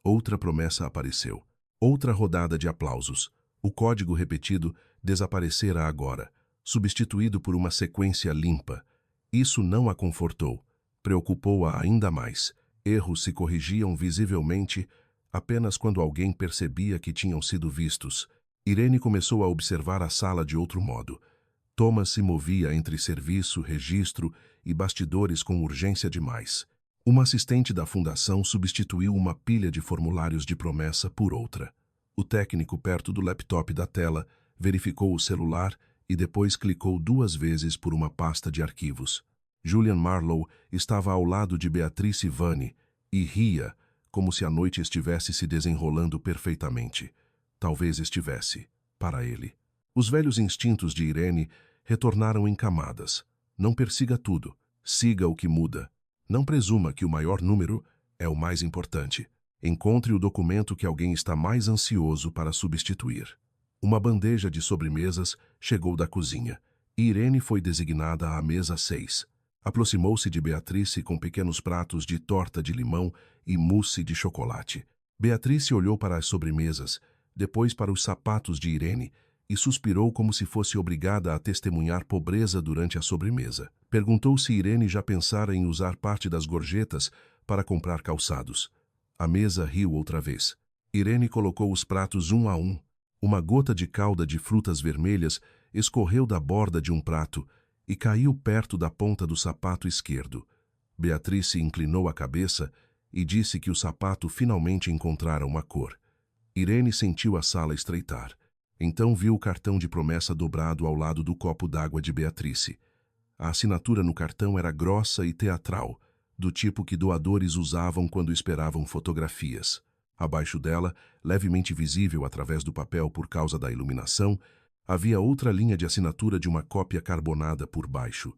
Speaker 1: Outra promessa apareceu. Outra rodada de aplausos. O código repetido desaparecera agora, substituído por uma sequência limpa. Isso não a confortou. Preocupou-a ainda mais. Erros se corrigiam visivelmente apenas quando alguém percebia que tinham sido vistos. Irene começou a observar a sala de outro modo. Thomas se movia entre serviço, registro e bastidores com urgência demais. Uma assistente da fundação substituiu uma pilha de formulários de promessa por outra. O técnico, perto do laptop da tela, verificou o celular e depois clicou 2 vezes por uma pasta de arquivos. Julian Marlowe estava ao lado de Beatrice Vane e ria, como se a noite estivesse se desenrolando perfeitamente. Talvez estivesse, para ele. Os velhos instintos de Irene retornaram em camadas. Não persiga tudo, siga o que muda. Não presuma que o maior número é o mais importante. Encontre o documento que alguém está mais ansioso para substituir. Uma bandeja de sobremesas chegou da cozinha e Irene foi designada à mesa 6. Aproximou-se de Beatrice com pequenos pratos de torta de limão e mousse de chocolate. Beatrice olhou para as sobremesas, depois para os sapatos de Irene e suspirou como se fosse obrigada a testemunhar pobreza durante a sobremesa. Perguntou se Irene já pensara em usar parte das gorjetas para comprar calçados. A mesa riu outra vez. Irene colocou os pratos um a um. Uma gota de calda de frutas vermelhas escorreu da borda de um prato e caiu perto da ponta do sapato esquerdo. Beatrice inclinou a cabeça e disse que o sapato finalmente encontrara uma cor. Irene sentiu a sala estreitar. Então viu o cartão de promessa dobrado ao lado do copo d'água de Beatrice. A assinatura no cartão era grossa e teatral, do tipo que doadores usavam quando esperavam fotografias. Abaixo dela, levemente visível através do papel por causa da iluminação, havia outra linha de assinatura de uma cópia carbonada por baixo.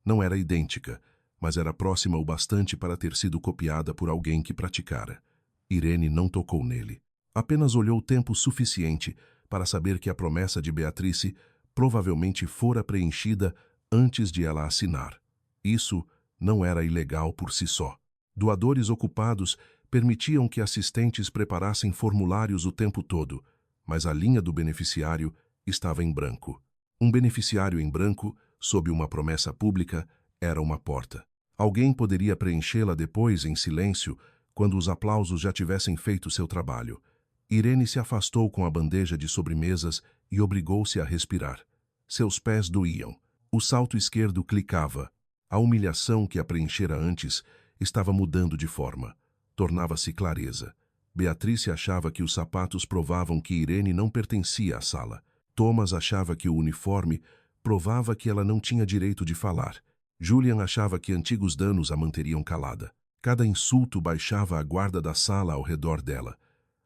Speaker 1: Não era idêntica, mas era próxima o bastante para ter sido copiada por alguém que praticara. Irene não tocou nele. Apenas olhou tempo suficiente para saber que a promessa de Beatrice provavelmente fora preenchida antes de ela assinar. Isso não era ilegal por si só. Doadores ocupados permitiam que assistentes preparassem formulários o tempo todo, mas a linha do beneficiário estava em branco. Um beneficiário em branco, sob uma promessa pública, era uma porta. Alguém poderia preenchê-la depois, em silêncio, quando os aplausos já tivessem feito seu trabalho. Irene se afastou com a bandeja de sobremesas e obrigou-se a respirar. Seus pés doíam. O salto esquerdo clicava. A humilhação que a preenchera antes estava mudando de forma. Tornava-se clareza. Beatrice achava que os sapatos provavam que Irene não pertencia à sala. Thomas achava que o uniforme provava que ela não tinha direito de falar. Julian achava que antigos danos a manteriam calada. Cada insulto baixava a guarda da sala ao redor dela.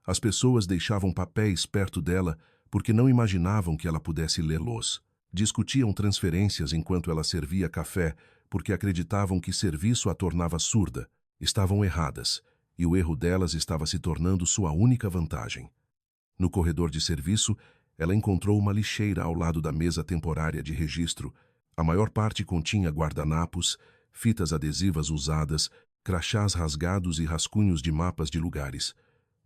Speaker 1: As pessoas deixavam papéis perto dela porque não imaginavam que ela pudesse lê-los. Discutiam transferências enquanto ela servia café porque acreditavam que serviço a tornava surda. Estavam erradas, e o erro delas estava se tornando sua única vantagem. No corredor de serviço, ela encontrou uma lixeira ao lado da mesa temporária de registro. A maior parte continha guardanapos, fitas adesivas usadas, crachás rasgados e rascunhos de mapas de lugares.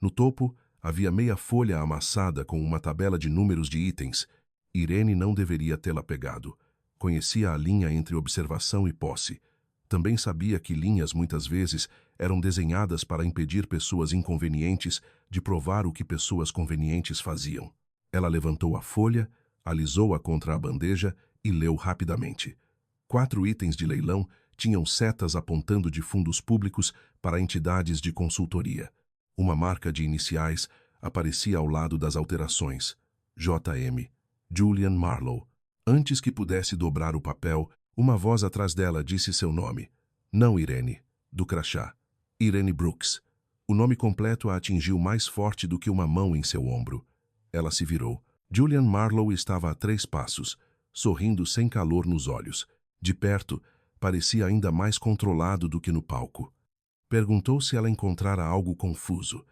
Speaker 1: No topo, havia meia folha amassada com uma tabela de números de itens. Irene não deveria tê-la pegado. Conhecia a linha entre observação e posse. Também sabia que linhas muitas vezes eram desenhadas para impedir pessoas inconvenientes de provar o que pessoas convenientes faziam. Ela levantou a folha, alisou-a contra a bandeja e leu rapidamente. 4 itens de leilão tinham setas apontando de fundos públicos para entidades de consultoria. Uma marca de iniciais aparecia ao lado das alterações. J.M. Julian Marlowe. Antes que pudesse dobrar o papel, uma voz atrás dela disse seu nome. Não Irene, do crachá. Irene Brooks. O nome completo a atingiu mais forte do que uma mão em seu ombro. Ela se virou. Julian Marlowe estava a 3 passos, sorrindo sem calor nos olhos. De perto, parecia ainda mais controlado do que no palco. Perguntou se ela encontrara algo confuso.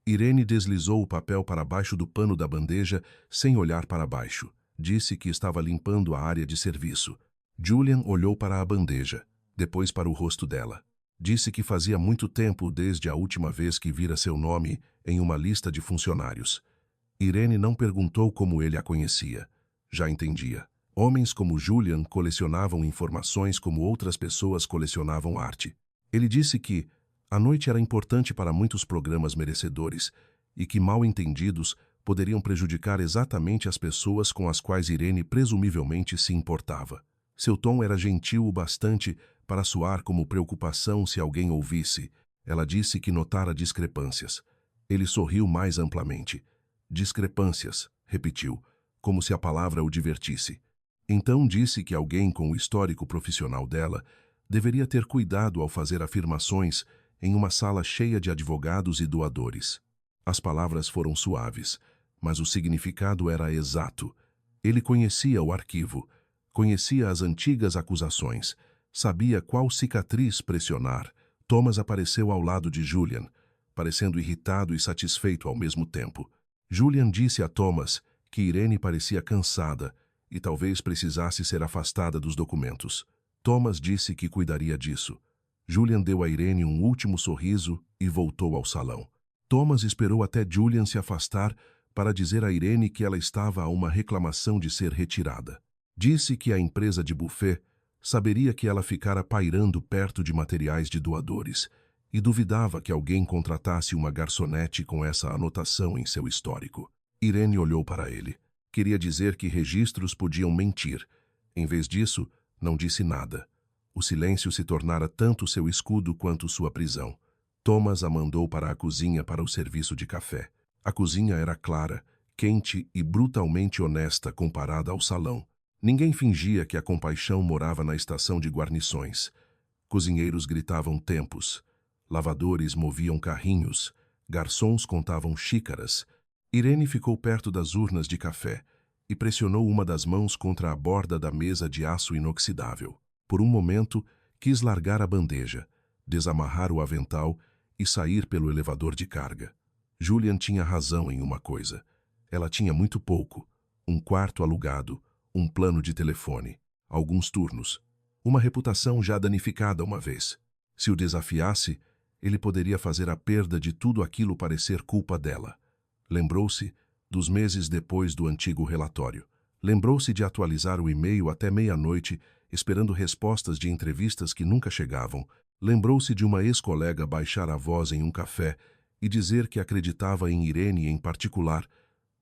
Speaker 1: Irene deslizou o papel para baixo do pano da bandeja sem olhar para baixo. Disse que estava limpando a área de serviço. Julian olhou para a bandeja, depois para o rosto dela. Disse que fazia muito tempo desde a última vez que vira seu nome em uma lista de funcionários. Irene não perguntou como ele a conhecia. Já entendia. Homens como Julian colecionavam informações como outras pessoas colecionavam arte. Ele disse que a noite era importante para muitos programas merecedores e que, mal entendidos, poderiam prejudicar exatamente as pessoas com as quais Irene presumivelmente se importava. Seu tom era gentil o bastante para soar como preocupação se alguém ouvisse. Ela disse que notara discrepâncias. Ele sorriu mais amplamente. Discrepâncias, repetiu, como se a palavra o divertisse. Então disse que alguém com o histórico profissional dela deveria ter cuidado ao fazer afirmações em uma sala cheia de advogados e doadores. As palavras foram suaves, mas o significado era exato. Ele conhecia o arquivo, conhecia as antigas acusações, sabia qual cicatriz pressionar. Thomas apareceu ao lado de Julian, parecendo irritado e satisfeito ao mesmo tempo. Julian disse a Thomas que Irene parecia cansada e talvez precisasse ser afastada dos documentos. Thomas disse que cuidaria disso. Julian deu a Irene um último sorriso e voltou ao salão. Thomas esperou até Julian se afastar para dizer a Irene que ela estava a uma reclamação de ser retirada. Disse que a empresa de buffet saberia que ela ficara pairando perto de materiais de doadores e duvidava que alguém contratasse uma garçonete com essa anotação em seu histórico. Irene olhou para ele. Queria dizer que registros podiam mentir. Em vez disso, não disse nada. O silêncio se tornara tanto seu escudo quanto sua prisão. Thomas a mandou para a cozinha para o serviço de café. A cozinha era clara, quente e brutalmente honesta comparada ao salão. Ninguém fingia que a compaixão morava na estação de guarnições. Cozinheiros gritavam tempos, lavadores moviam carrinhos, garçons contavam xícaras. Irene ficou perto das urnas de café e pressionou uma das mãos contra a borda da mesa de aço inoxidável. Por um momento, quis largar a bandeja, desamarrar o avental e sair pelo elevador de carga. Julian tinha razão em uma coisa. Ela tinha muito pouco. Um quarto alugado, um plano de telefone, alguns turnos, uma reputação já danificada uma vez. Se o desafiasse, ele poderia fazer a perda de tudo aquilo parecer culpa dela. Lembrou-se dos meses depois do antigo relatório. Lembrou-se de atualizar o e-mail até meia-noite, esperando respostas de entrevistas que nunca chegavam. Lembrou-se de uma ex-colega baixar a voz em um café e dizer que acreditava em Irene em particular,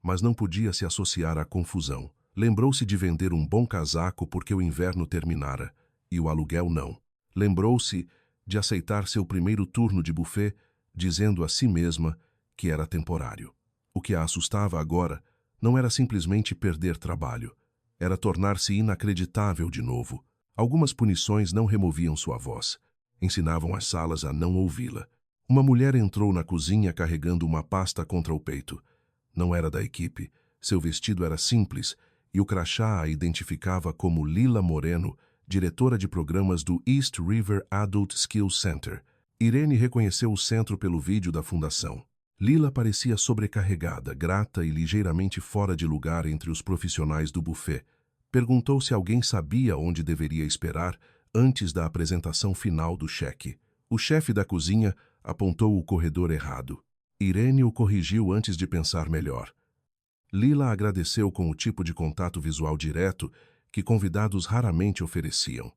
Speaker 1: mas não podia se associar à confusão. Lembrou-se de vender um bom casaco porque o inverno terminara, e o aluguel não. Lembrou-se de aceitar seu primeiro turno de buffet, dizendo a si mesma que era temporário. O que a assustava agora não era simplesmente perder trabalho, era tornar-se inacreditável de novo. Algumas punições não removiam sua voz, ensinavam as salas a não ouvi-la. Uma mulher entrou na cozinha carregando uma pasta contra o peito. Não era da equipe, seu vestido era simples, e o crachá a identificava como Lila Moreno, diretora de programas do East River Adult Skills Center. Irene reconheceu o centro pelo vídeo da fundação. Lila parecia sobrecarregada, grata e ligeiramente fora de lugar entre os profissionais do buffet. Perguntou se alguém sabia onde deveria esperar antes da apresentação final do cheque. O chefe da cozinha apontou o corredor errado. Irene o corrigiu antes de pensar melhor. Lila agradeceu com o tipo de contato visual direto que convidados raramente ofereciam.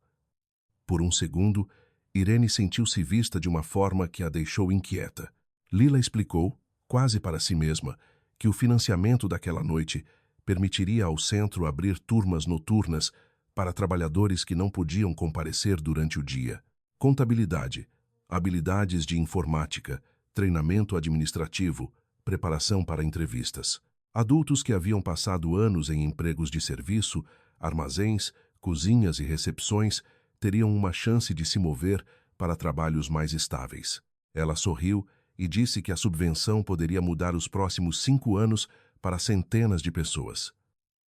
Speaker 1: Por um segundo, Irene sentiu-se vista de uma forma que a deixou inquieta. Lila explicou, quase para si mesma, que o financiamento daquela noite permitiria ao centro abrir turmas noturnas para trabalhadores que não podiam comparecer durante o dia. Contabilidade, habilidades de informática, treinamento administrativo, preparação para entrevistas. Adultos que haviam passado anos em empregos de serviço, armazéns, cozinhas e recepções teriam uma chance de se mover para trabalhos mais estáveis. Ela sorriu e disse que a subvenção poderia mudar os próximos 5 anos para centenas de pessoas.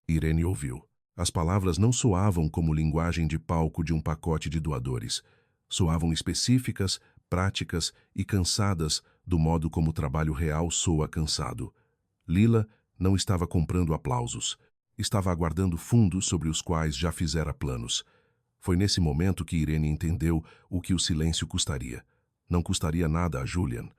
Speaker 1: Irene ouviu. As palavras não soavam como linguagem de palco de um pacote de doadores. Soavam específicas, práticas e cansadas do modo como o trabalho real soa cansado. Lila não estava comprando aplausos. Estava aguardando fundos sobre os quais já fizera planos. Foi nesse momento que Irene entendeu o que o silêncio custaria. Não custaria nada a Julian.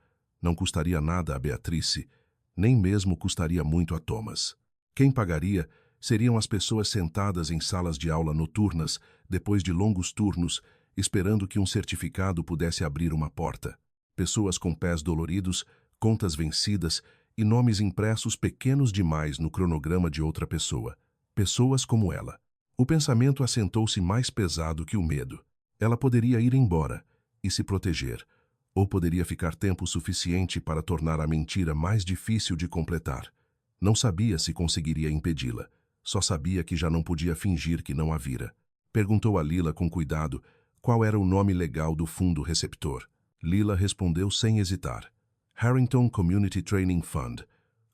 Speaker 1: Não custaria nada a Beatrice. Nem mesmo custaria muito a Thomas. Quem pagaria seriam as pessoas sentadas em salas de aula noturnas, depois de longos turnos, esperando que um certificado pudesse abrir uma porta. Pessoas com pés doloridos, contas vencidas e nomes impressos pequenos demais no cronograma de outra pessoa. Pessoas como ela. O pensamento assentou-se mais pesado que o medo. Ela poderia ir embora e se proteger, ou poderia ficar tempo suficiente para tornar a mentira mais difícil de completar. Não sabia se conseguiria impedi-la. Só sabia que já não podia fingir que não a vira. Perguntou a Lila com cuidado qual era o nome legal do fundo receptor. Lila respondeu sem hesitar. Harrington Community Training Fund,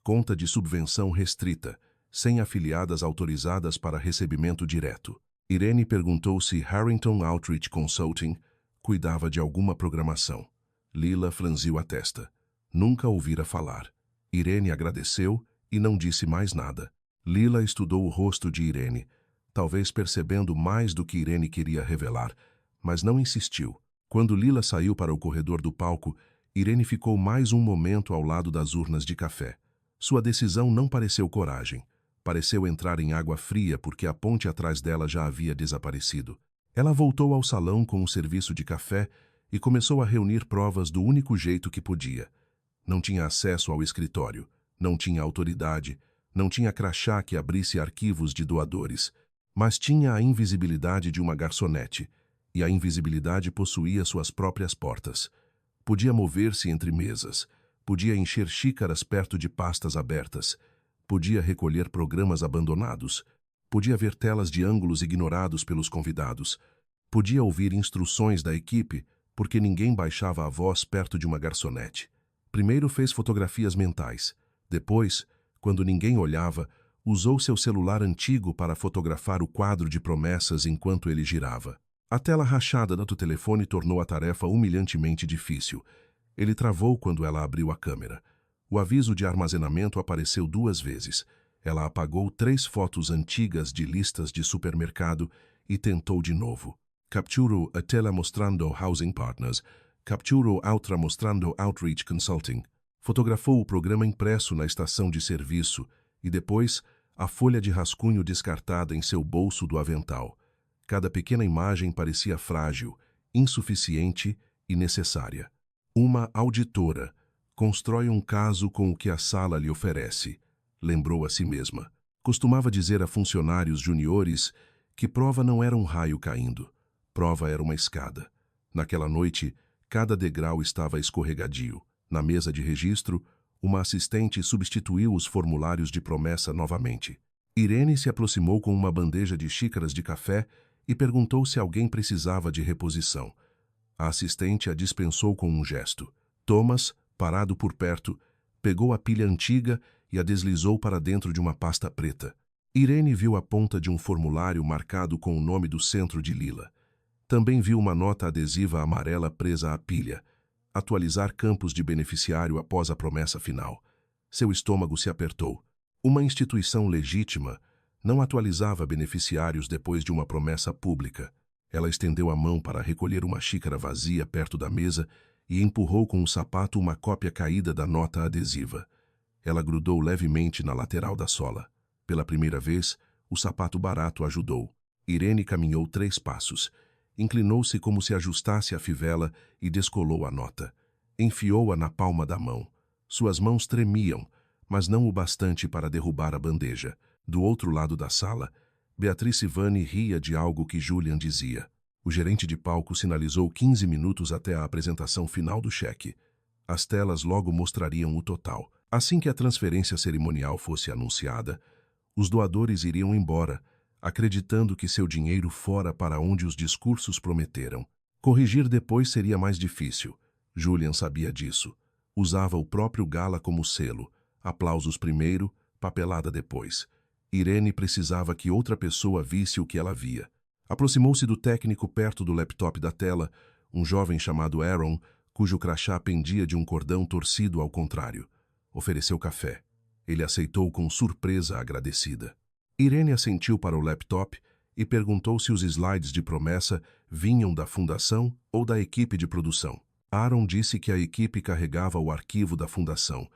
Speaker 1: conta de subvenção restrita, sem afiliadas autorizadas para recebimento direto. Irene perguntou se Harrington Outreach Consulting cuidava de alguma programação. Lila franziu a testa. Nunca ouvira falar. Irene agradeceu e não disse mais nada. Lila estudou o rosto de Irene, talvez percebendo mais do que Irene queria revelar, mas não insistiu. Quando Lila saiu para o corredor do palco, Irene ficou mais um momento ao lado das urnas de café. Sua decisão não pareceu coragem. Pareceu entrar em água fria porque a ponte atrás dela já havia desaparecido. Ela voltou ao salão com o serviço de café e começou a reunir provas do único jeito que podia. Não tinha acesso ao escritório, não tinha autoridade, não tinha crachá que abrisse arquivos de doadores, mas tinha a invisibilidade de uma garçonete, e a invisibilidade possuía suas próprias portas. Podia mover-se entre mesas. Podia encher xícaras perto de pastas abertas. Podia recolher programas abandonados. Podia ver telas de ângulos ignorados pelos convidados. Podia ouvir instruções da equipe, porque ninguém baixava a voz perto de uma garçonete. Primeiro fez fotografias mentais. Depois, quando ninguém olhava, usou seu celular antigo para fotografar o quadro de promessas enquanto ele girava. A tela rachada do telefone tornou a tarefa humilhantemente difícil. Ele travou quando ela abriu a câmera. O aviso de armazenamento apareceu 2 vezes. Ela apagou 3 fotos antigas de listas de supermercado e tentou de novo. Capturou a tela mostrando Housing Partners. Capturou outra mostrando Outreach Consulting. Fotografou o programa impresso na estação de serviço e depois a folha de rascunho descartada em seu bolso do avental. Cada pequena imagem parecia frágil, insuficiente e necessária. Uma auditora constrói um caso com o que a sala lhe oferece, lembrou a si mesma. Costumava dizer a funcionários juniores que prova não era um raio caindo, prova era uma escada. Naquela noite, cada degrau estava escorregadio. Na mesa de registro, uma assistente substituiu os formulários de promessa novamente. Irene se aproximou com uma bandeja de xícaras de café e perguntou se alguém precisava de reposição. A assistente a dispensou com um gesto. Thomas, parado por perto, pegou a pilha antiga e a deslizou para dentro de uma pasta preta. Irene viu a ponta de um formulário marcado com o nome do centro de Lila. Também viu uma nota adesiva amarela presa à pilha. Atualizar campos de beneficiário após a promessa final. Seu estômago se apertou. Uma instituição legítima não atualizava beneficiários depois de uma promessa pública. Ela estendeu a mão para recolher uma xícara vazia perto da mesa e empurrou com o sapato uma cópia caída da nota adesiva. Ela grudou levemente na lateral da sola. Pela primeira vez, o sapato barato ajudou. Irene caminhou 3 passos. Inclinou-se como se ajustasse a fivela e descolou a nota. Enfiou-a na palma da mão. Suas mãos tremiam, mas não o bastante para derrubar a bandeja. Do outro lado da sala, Beatrice Vani ria de algo que Julian dizia. O gerente de palco sinalizou 15 minutos até a apresentação final do cheque. As telas logo mostrariam o total. Assim que a transferência cerimonial fosse anunciada, os doadores iriam embora, acreditando que seu dinheiro fora para onde os discursos prometeram. Corrigir depois seria mais difícil. Julian sabia disso. Usava o próprio gala como selo. Aplausos primeiro, papelada depois. Irene precisava que outra pessoa visse o que ela via. Aproximou-se do técnico perto do laptop da tela, um jovem chamado Aaron, cujo crachá pendia de um cordão torcido ao contrário. Ofereceu café. Ele aceitou com surpresa agradecida. Irene assentiu para o laptop e perguntou se os slides de promessa vinham da fundação ou da equipe de produção. Aaron disse que a equipe carregava o arquivo da fundação,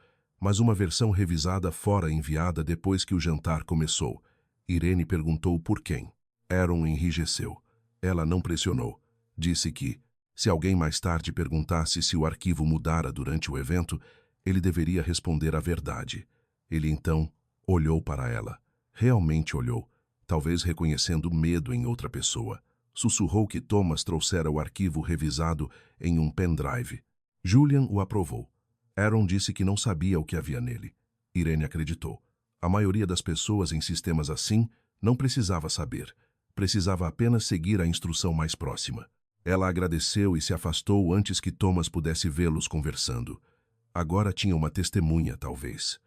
Speaker 1: mas uma versão revisada fora enviada depois que o jantar começou. Irene perguntou por quem. Aaron enrijeceu. Ela não pressionou. Disse que, se alguém mais tarde perguntasse se o arquivo mudara durante o evento, ele deveria responder a verdade. Ele então olhou para ela. Realmente olhou, talvez reconhecendo medo em outra pessoa. Sussurrou que Thomas trouxera o arquivo revisado em um pendrive. Julian o aprovou. Aaron disse que não sabia o que havia nele. Irene acreditou. A maioria das pessoas em sistemas assim não precisava saber. Precisava apenas seguir a instrução mais próxima. Ela agradeceu e se afastou antes que Thomas pudesse vê-los conversando. Agora tinha uma testemunha, talvez.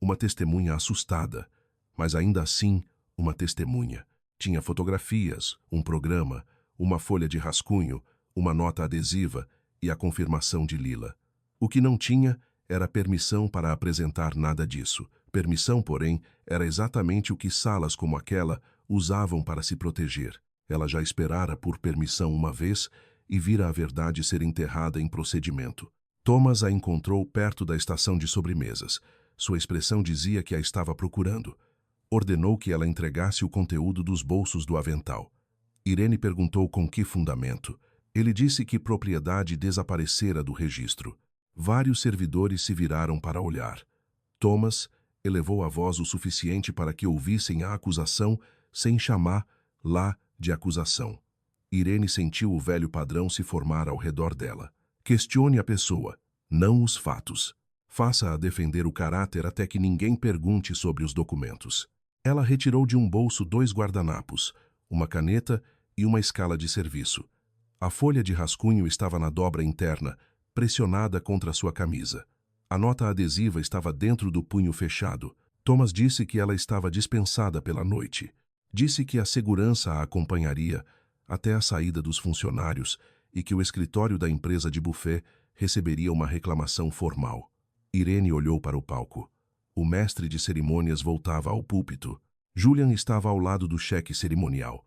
Speaker 1: Uma testemunha assustada, mas ainda assim uma testemunha. Tinha fotografias, um programa, uma folha de rascunho, uma nota adesiva e a confirmação de Lila. O que não tinha era permissão para apresentar nada disso. Permissão, porém, era exatamente o que salas como aquela usavam para se proteger. Ela já esperara por permissão uma vez e vira a verdade ser enterrada em procedimento. Thomas a encontrou perto da estação de sobremesas. Sua expressão dizia que a estava procurando. Ordenou que ela entregasse o conteúdo dos bolsos do avental. Irene perguntou com que fundamento. Ele disse que propriedade desaparecera do registro. Vários servidores se viraram para olhar. Thomas elevou a voz o suficiente para que ouvissem a acusação sem chamar lá de acusação. Irene sentiu o velho padrão se formar ao redor dela. Questione a pessoa, não os fatos. Faça-a defender o caráter até que ninguém pergunte sobre os documentos. Ela retirou de um bolso 2 guardanapos, uma caneta e uma escala de serviço. A folha de rascunho estava na dobra interna, pressionada contra sua camisa. A nota adesiva estava dentro do punho fechado. Thomas disse que ela estava dispensada pela noite. Disse que a segurança a acompanharia até a saída dos funcionários e que o escritório da empresa de buffet receberia uma reclamação formal. Irene olhou para o palco. O mestre de cerimônias voltava ao púlpito. Julian estava ao lado do cheque cerimonial.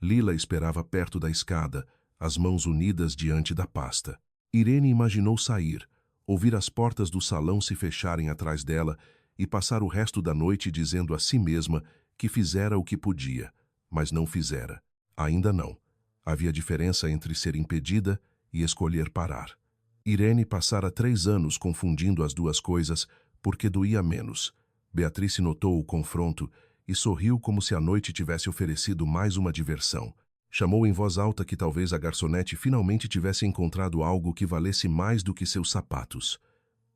Speaker 1: Lila esperava perto da escada, as mãos unidas diante da pasta. Irene imaginou sair, ouvir as portas do salão se fecharem atrás dela e passar o resto da noite dizendo a si mesma que fizera o que podia, mas não fizera. Ainda não. Havia diferença entre ser impedida e escolher parar. Irene passara 3 anos confundindo as duas coisas porque doía menos. Beatrice notou o confronto e sorriu como se a noite tivesse oferecido mais uma diversão. Chamou em voz alta que talvez a garçonete finalmente tivesse encontrado algo que valesse mais do que seus sapatos.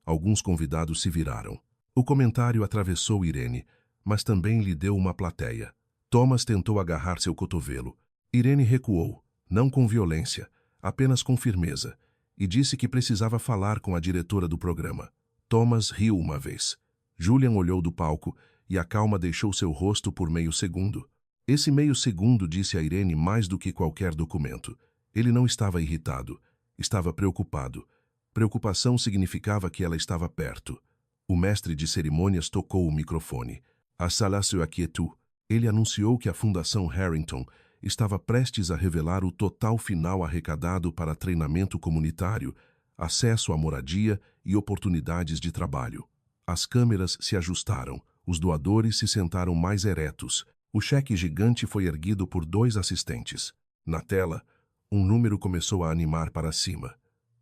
Speaker 1: Alguns convidados se viraram. O comentário atravessou Irene, mas também lhe deu uma plateia. Thomas tentou agarrar seu cotovelo. Irene recuou, não com violência, apenas com firmeza, e disse que precisava falar com a diretora do programa. Thomas riu uma vez. Julian olhou do palco e a calma deixou seu rosto por meio segundo. Esse meio segundo disse a Irene mais do que qualquer documento. Ele não estava irritado, estava preocupado. Preocupação significava que ela estava perto. O mestre de cerimônias tocou o microfone. A sala se aquietou. Ele anunciou que a Fundação Harrington estava prestes a revelar o total final arrecadado para treinamento comunitário, acesso à moradia e oportunidades de trabalho. As câmeras se ajustaram, os doadores se sentaram mais eretos. O cheque gigante foi erguido por 2 assistentes. Na tela, um número começou a animar para cima.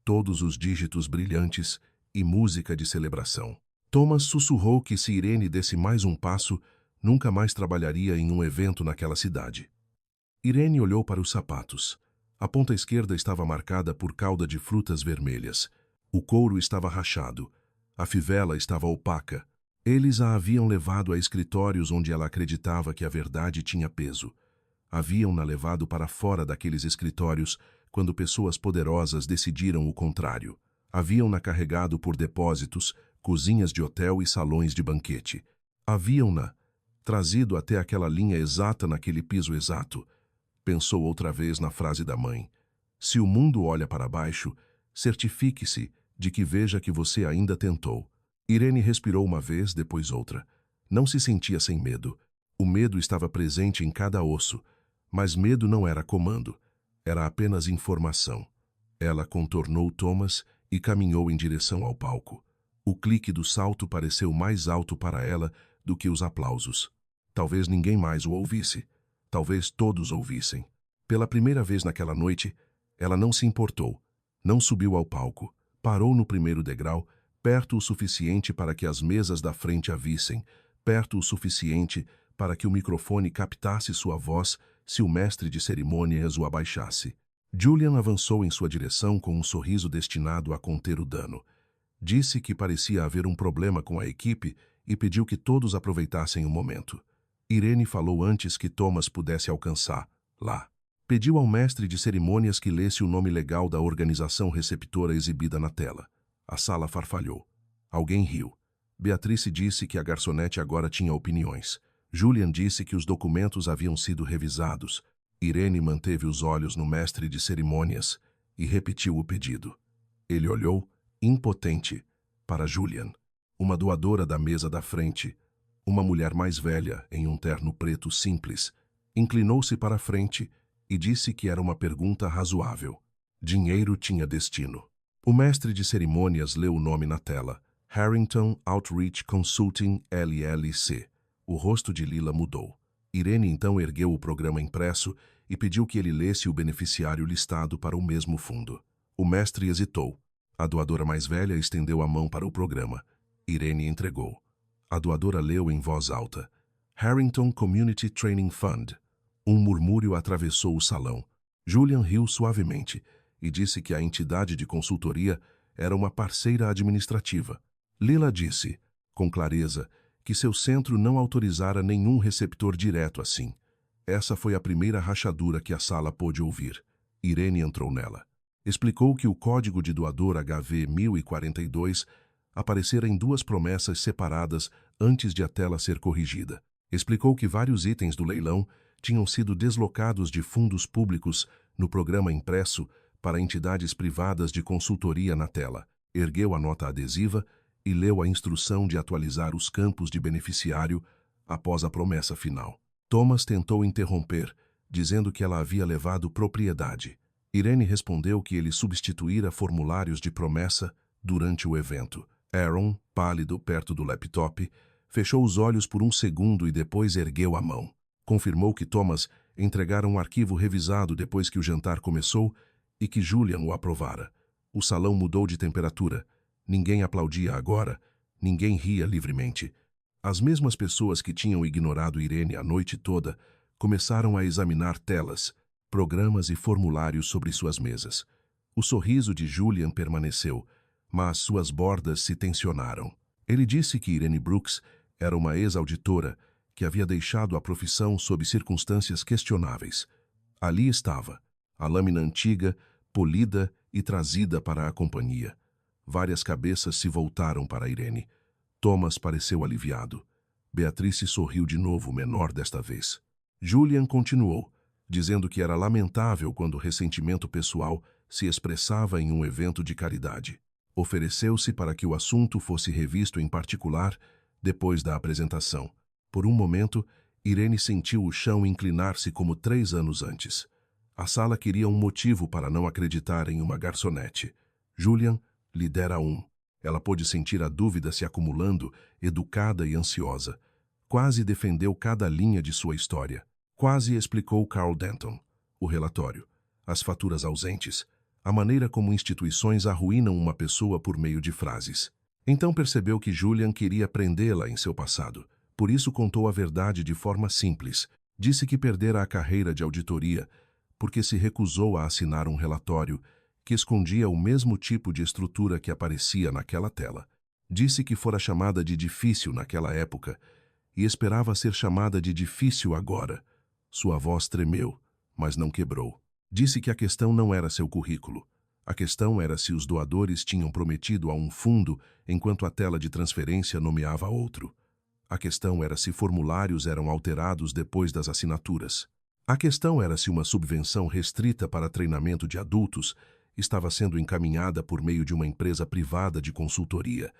Speaker 1: Todos os dígitos brilhantes e música de celebração. Thomas sussurrou que se Irene desse mais um passo, nunca mais trabalharia em um evento naquela cidade. Irene olhou para os sapatos. A ponta esquerda estava marcada por cauda de frutas vermelhas. O couro estava rachado. A fivela estava opaca. Eles a haviam levado a escritórios onde ela acreditava que a verdade tinha peso. Haviam-na levado para fora daqueles escritórios quando pessoas poderosas decidiram o contrário. Haviam-na carregado por depósitos, cozinhas de hotel e salões de banquete. Haviam-na trazido até aquela linha exata naquele piso exato. Pensou outra vez na frase da mãe. Se o mundo olha para baixo, certifique-se de que veja que você ainda tentou. Irene respirou uma vez, depois outra. Não se sentia sem medo. O medo estava presente em cada osso, mas medo não era comando. Era apenas informação. Ela contornou Thomas e caminhou em direção ao palco. O clique do salto pareceu mais alto para ela do que os aplausos. Talvez ninguém mais o ouvisse. Talvez todos ouvissem. Pela primeira vez naquela noite, ela não se importou. Não subiu ao palco. Parou no primeiro degrau, perto o suficiente para que as mesas da frente a vissem, perto o suficiente para que o microfone captasse sua voz se o mestre de cerimônias o abaixasse. Julian avançou em sua direção com um sorriso destinado a conter o dano. Disse que parecia haver um problema com a equipe e pediu que todos aproveitassem o momento. Irene falou antes que Thomas pudesse alcançar, lá. Pediu ao mestre de cerimônias que lesse o nome legal da organização receptora exibida na tela. A sala farfalhou. Alguém riu. Beatrice disse que a garçonete agora tinha opiniões. Julian disse que os documentos haviam sido revisados. Irene manteve os olhos no mestre de cerimônias e repetiu o pedido. Ele olhou, impotente, para Julian, uma doadora da mesa da frente, uma mulher mais velha em um terno preto simples. Inclinou-se para a frente e disse que era uma pergunta razoável. Dinheiro tinha destino. O mestre de cerimônias leu o nome na tela. Harrington Outreach Consulting LLC. O rosto de Lila mudou. Irene então ergueu o programa impresso e pediu que ele lesse o beneficiário listado para o mesmo fundo. O mestre hesitou. A doadora mais velha estendeu a mão para o programa. Irene entregou. A doadora leu em voz alta. Harrington Community Training Fund. Um murmúrio atravessou o salão. Julian riu suavemente e disse que a entidade de consultoria era uma parceira administrativa. Lila disse, com clareza, que seu centro não autorizara nenhum receptor direto assim. Essa foi a primeira rachadura que a sala pôde ouvir. Irene entrou nela. Explicou que o código de doador HV 1042 aparecera em 2 promessas separadas antes de a tela ser corrigida. Explicou que vários itens do leilão tinham sido deslocados de fundos públicos no programa impresso para entidades privadas de consultoria na tela. Ergueu a nota adesiva e leu a instrução de atualizar os campos de beneficiário após a promessa final. Thomas tentou interromper, dizendo que ela havia levado propriedade. Irene respondeu que ele substituíra formulários de promessa durante o evento. Aaron, pálido perto do laptop, fechou os olhos por um segundo e depois ergueu a mão. Confirmou que Thomas entregara um arquivo revisado depois que o jantar começou e que Julian o aprovara. O salão mudou de temperatura. Ninguém aplaudia agora, ninguém ria livremente. As mesmas pessoas que tinham ignorado Irene a noite toda começaram a examinar telas, programas e formulários sobre suas mesas. O sorriso de Julian permaneceu, mas suas bordas se tensionaram. Ele disse que Irene Brooks era uma ex-auditora que havia deixado a profissão sob circunstâncias questionáveis. Ali estava, a lâmina antiga, polida e trazida para a companhia. Várias cabeças se voltaram para Irene. Thomas pareceu aliviado. Beatrice sorriu de novo, menor desta vez. Julian continuou, dizendo que era lamentável quando o ressentimento pessoal se expressava em um evento de caridade. Ofereceu-se para que o assunto fosse revisto em particular depois da apresentação. Por um momento, Irene sentiu o chão inclinar-se como 3 anos antes. A sala queria um motivo para não acreditar em uma garçonete. Julian lhe dera um. Ela pôde sentir a dúvida se acumulando, educada e ansiosa. Quase defendeu cada linha de sua história. Quase explicou Carl Denton, o relatório, as faturas ausentes, a maneira como instituições arruinam uma pessoa por meio de frases. Então percebeu que Julian queria prendê-la em seu passado. Por isso contou a verdade de forma simples. Disse que perdera a carreira de auditoria porque se recusou a assinar um relatório que escondia o mesmo tipo de estrutura que aparecia naquela tela. Disse que fora chamada de difícil naquela época e esperava ser chamada de difícil agora. Sua voz tremeu, mas não quebrou. Disse que a questão não era seu currículo. A questão era se os doadores tinham prometido a um fundo enquanto a tela de transferência nomeava outro. A questão era se formulários eram alterados depois das assinaturas. A questão era se uma subvenção restrita para treinamento de adultos estava sendo encaminhada por meio de uma empresa privada de consultoria.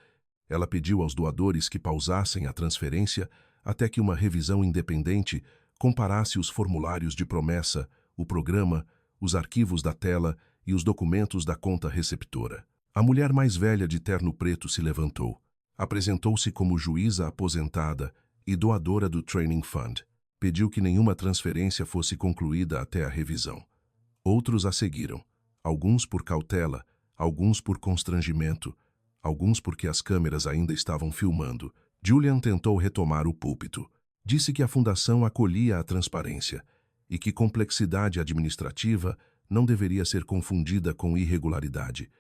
Speaker 1: Ela pediu aos doadores que pausassem a transferência até que uma revisão independente comparasse os formulários de promessa, o programa, os arquivos da tela e os documentos da conta receptora. A mulher mais velha de terno preto se levantou. Apresentou-se como juíza aposentada e doadora do Training Fund. Pediu que nenhuma transferência fosse concluída até a revisão. Outros a seguiram, alguns por cautela, alguns por constrangimento, alguns porque as câmeras ainda estavam filmando. Julian tentou retomar o púlpito. Disse que a fundação acolhia a transparência e que complexidade administrativa não deveria ser confundida com irregularidade,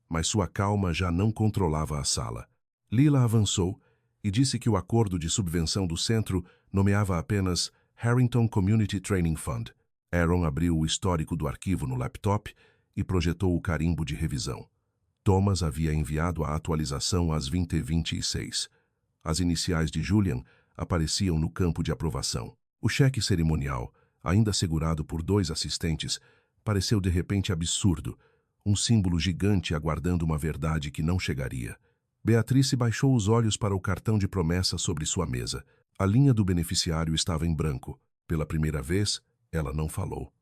Speaker 1: mas sua calma já não controlava a sala. Lila avançou e disse que o acordo de subvenção do centro nomeava apenas Harrington Community Training Fund. Aaron abriu o histórico do arquivo no laptop e projetou o carimbo de revisão. Thomas havia enviado a atualização às 20h26. As iniciais de Julian apareciam no campo de aprovação. O cheque cerimonial, ainda segurado por 2 assistentes, pareceu de repente absurdo, um símbolo gigante aguardando uma verdade que não chegaria. Beatrice baixou os olhos para o cartão de promessa sobre sua mesa. A linha do beneficiário estava em branco. Pela primeira vez, ela não falou.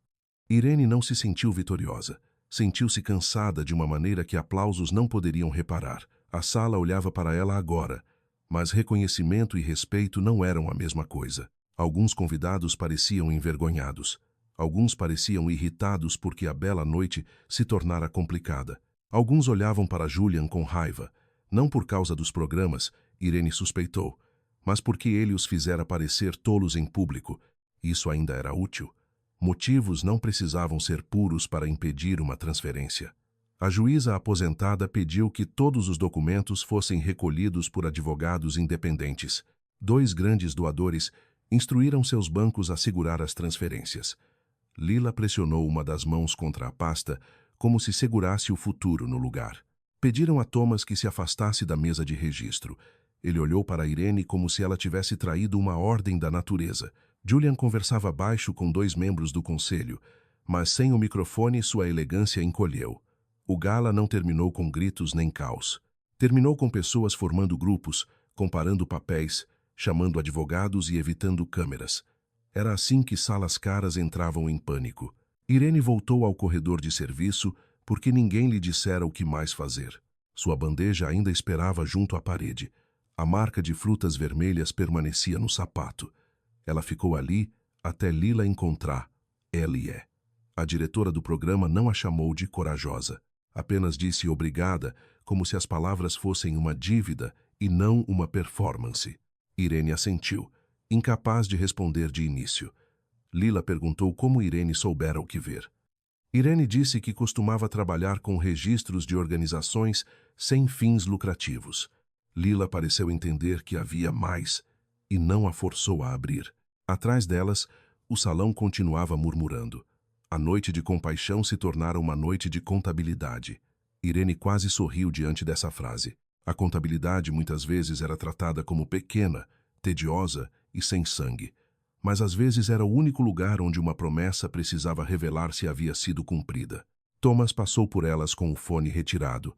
Speaker 1: Irene não se sentiu vitoriosa. Sentiu-se cansada de uma maneira que aplausos não poderiam reparar. A sala olhava para ela agora, mas reconhecimento e respeito não eram a mesma coisa. Alguns convidados pareciam envergonhados. Alguns pareciam irritados porque a bela noite se tornara complicada. Alguns olhavam para Julian com raiva. Não por causa dos programas, Irene suspeitou, mas porque ele os fizera parecer tolos em público. Isso ainda era útil. Motivos não precisavam ser puros para impedir uma transferência. A juíza aposentada pediu que todos os documentos fossem recolhidos por advogados independentes. 2 grandes doadores instruíram seus bancos a segurar as transferências. Lila pressionou uma das mãos contra a pasta, como se segurasse o futuro no lugar. Pediram a Thomas que se afastasse da mesa de registro. Ele olhou para Irene como se ela tivesse traído uma ordem da natureza. Julian conversava baixo com 2 membros do conselho, mas sem o microfone sua elegância encolheu. O gala não terminou com gritos nem caos. Terminou com pessoas formando grupos, comparando papéis, chamando advogados e evitando câmeras. Era assim que salas caras entravam em pânico. Irene voltou ao corredor de serviço porque ninguém lhe dissera o que mais fazer. Sua bandeja ainda esperava junto à parede. A marca de frutas vermelhas permanecia no sapato. Ela ficou ali até Lila encontrar L.E. A diretora do programa não a chamou de corajosa. Apenas disse obrigada, como se as palavras fossem uma dívida e não uma performance. Irene assentiu, incapaz de responder de início. Lila perguntou como Irene soubera o que ver. Irene disse que costumava trabalhar com registros de organizações sem fins lucrativos. Lila pareceu entender que havia mais e não a forçou a abrir. Atrás delas, o salão continuava murmurando. A noite de compaixão se tornara uma noite de contabilidade. Irene quase sorriu diante dessa frase. A contabilidade muitas vezes era tratada como pequena, tediosa e sem sangue. Mas às vezes era o único lugar onde uma promessa precisava revelar se havia sido cumprida. Thomas passou por elas com o fone retirado,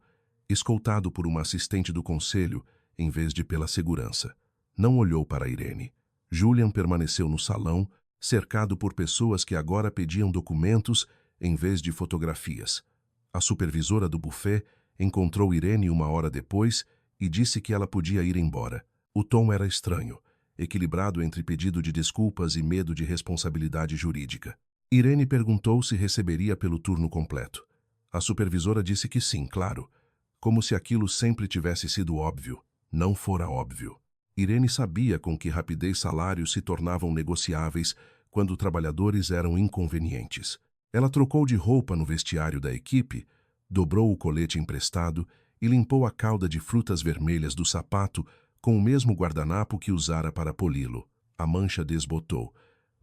Speaker 1: escoltado por uma assistente do conselho, em vez de pela segurança. Não olhou para Irene. Julian permaneceu no salão, cercado por pessoas que agora pediam documentos em vez de fotografias. A supervisora do buffet encontrou Irene 1 hora depois e disse que ela podia ir embora. O tom era estranho, equilibrado entre pedido de desculpas e medo de responsabilidade jurídica. Irene perguntou se receberia pelo turno completo. A supervisora disse que sim, claro, como se aquilo sempre tivesse sido óbvio. Não fora óbvio. Irene sabia com que rapidez salários se tornavam negociáveis quando trabalhadores eram inconvenientes. Ela trocou de roupa no vestiário da equipe, dobrou o colete emprestado e limpou a cauda de frutas vermelhas do sapato com o mesmo guardanapo que usara para poli-lo. A mancha desbotou,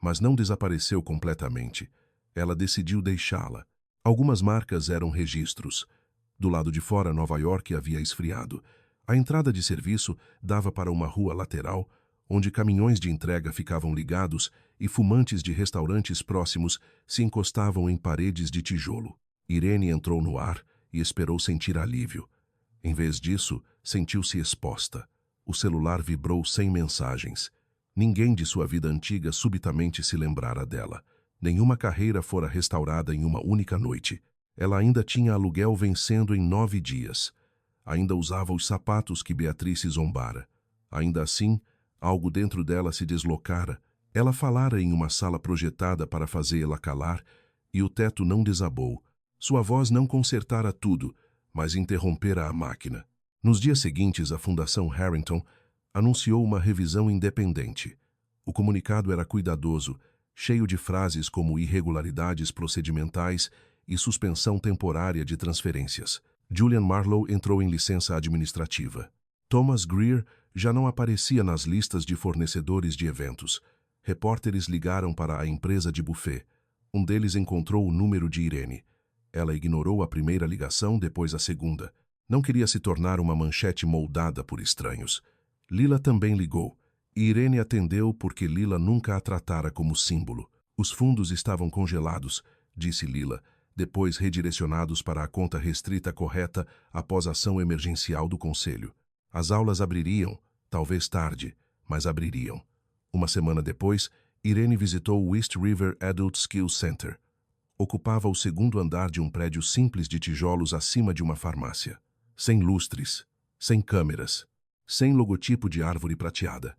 Speaker 1: mas não desapareceu completamente. Ela decidiu deixá-la. Algumas marcas eram registros. Do lado de fora, Nova York havia esfriado. A entrada de serviço dava para uma rua lateral, onde caminhões de entrega ficavam ligados e fumantes de restaurantes próximos se encostavam em paredes de tijolo. Irene entrou no ar e esperou sentir alívio. Em vez disso, sentiu-se exposta. O celular vibrou sem mensagens. Ninguém de sua vida antiga subitamente se lembrara dela. Nenhuma carreira fora restaurada em uma única noite. Ela ainda tinha aluguel vencendo em 9 dias. Ainda usava os sapatos que Beatrice zombara. Ainda assim, algo dentro dela se deslocara. Ela falara em uma sala projetada para fazê-la calar, e o teto não desabou. Sua voz não consertara tudo, mas interrompera a máquina. Nos dias seguintes, a Fundação Harrington anunciou uma revisão independente. O comunicado era cuidadoso, cheio de frases como irregularidades procedimentais e suspensão temporária de transferências. Julian Marlowe entrou em licença administrativa. Thomas Greer já não aparecia nas listas de fornecedores de eventos. Repórteres ligaram para a empresa de buffet. Um deles encontrou o número de Irene. Ela ignorou a primeira ligação, depois a segunda. Não queria se tornar uma manchete moldada por estranhos. Lila também ligou, e Irene atendeu porque Lila nunca a tratara como símbolo. Os fundos estavam congelados, disse Lila, depois redirecionados para a conta restrita correta após a ação emergencial do conselho. As aulas abririam, talvez tarde, mas abririam. Uma semana depois, Irene visitou o East River Adult Skills Center. Ocupava o 2º andar de um prédio simples de tijolos acima de uma farmácia. Sem lustres, sem câmeras, sem logotipo de árvore prateada.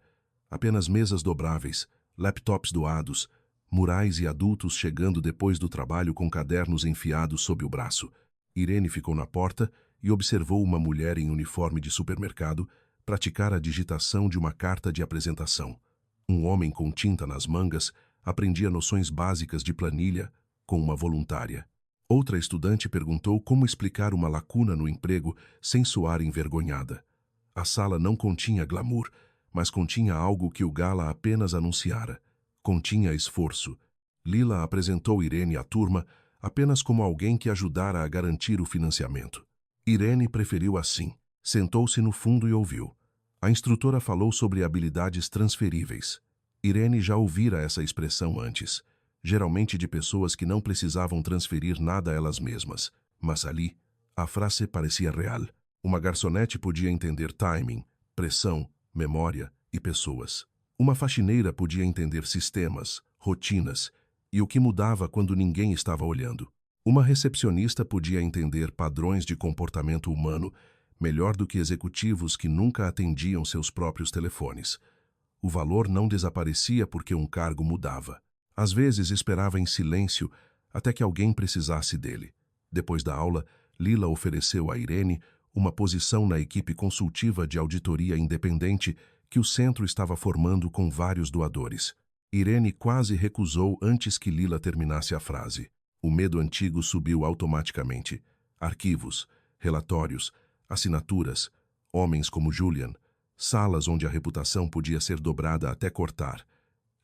Speaker 1: Apenas mesas dobráveis, laptops doados, murais e adultos chegando depois do trabalho com cadernos enfiados sob o braço. Irene ficou na porta e observou uma mulher em uniforme de supermercado praticar a digitação de uma carta de apresentação. Um homem com tinta nas mangas aprendia noções básicas de planilha com uma voluntária. Outra estudante perguntou como explicar uma lacuna no emprego sem soar envergonhada. A sala não continha glamour, mas continha algo que o Gala apenas anunciara. Continha esforço. Lila apresentou Irene à turma apenas como alguém que ajudara a garantir o financiamento. Irene preferiu assim. Sentou-se no fundo e ouviu. A instrutora falou sobre habilidades transferíveis. Irene já ouvira essa expressão antes, geralmente de pessoas que não precisavam transferir nada a elas mesmas. Mas ali, a frase parecia real. Uma garçonete podia entender timing, pressão, memória e pessoas. Uma faxineira podia entender sistemas, rotinas e o que mudava quando ninguém estava olhando. Uma recepcionista podia entender padrões de comportamento humano melhor do que executivos que nunca atendiam seus próprios telefones. O valor não desaparecia porque um cargo mudava. Às vezes esperava em silêncio até que alguém precisasse dele. Depois da aula, Lila ofereceu a Irene uma posição na equipe consultiva de auditoria independente que o centro estava formando com vários doadores. Irene quase recusou antes que Lila terminasse a frase. O medo antigo subiu automaticamente. Arquivos, relatórios, assinaturas, homens como Julian, salas onde a reputação podia ser dobrada até cortar.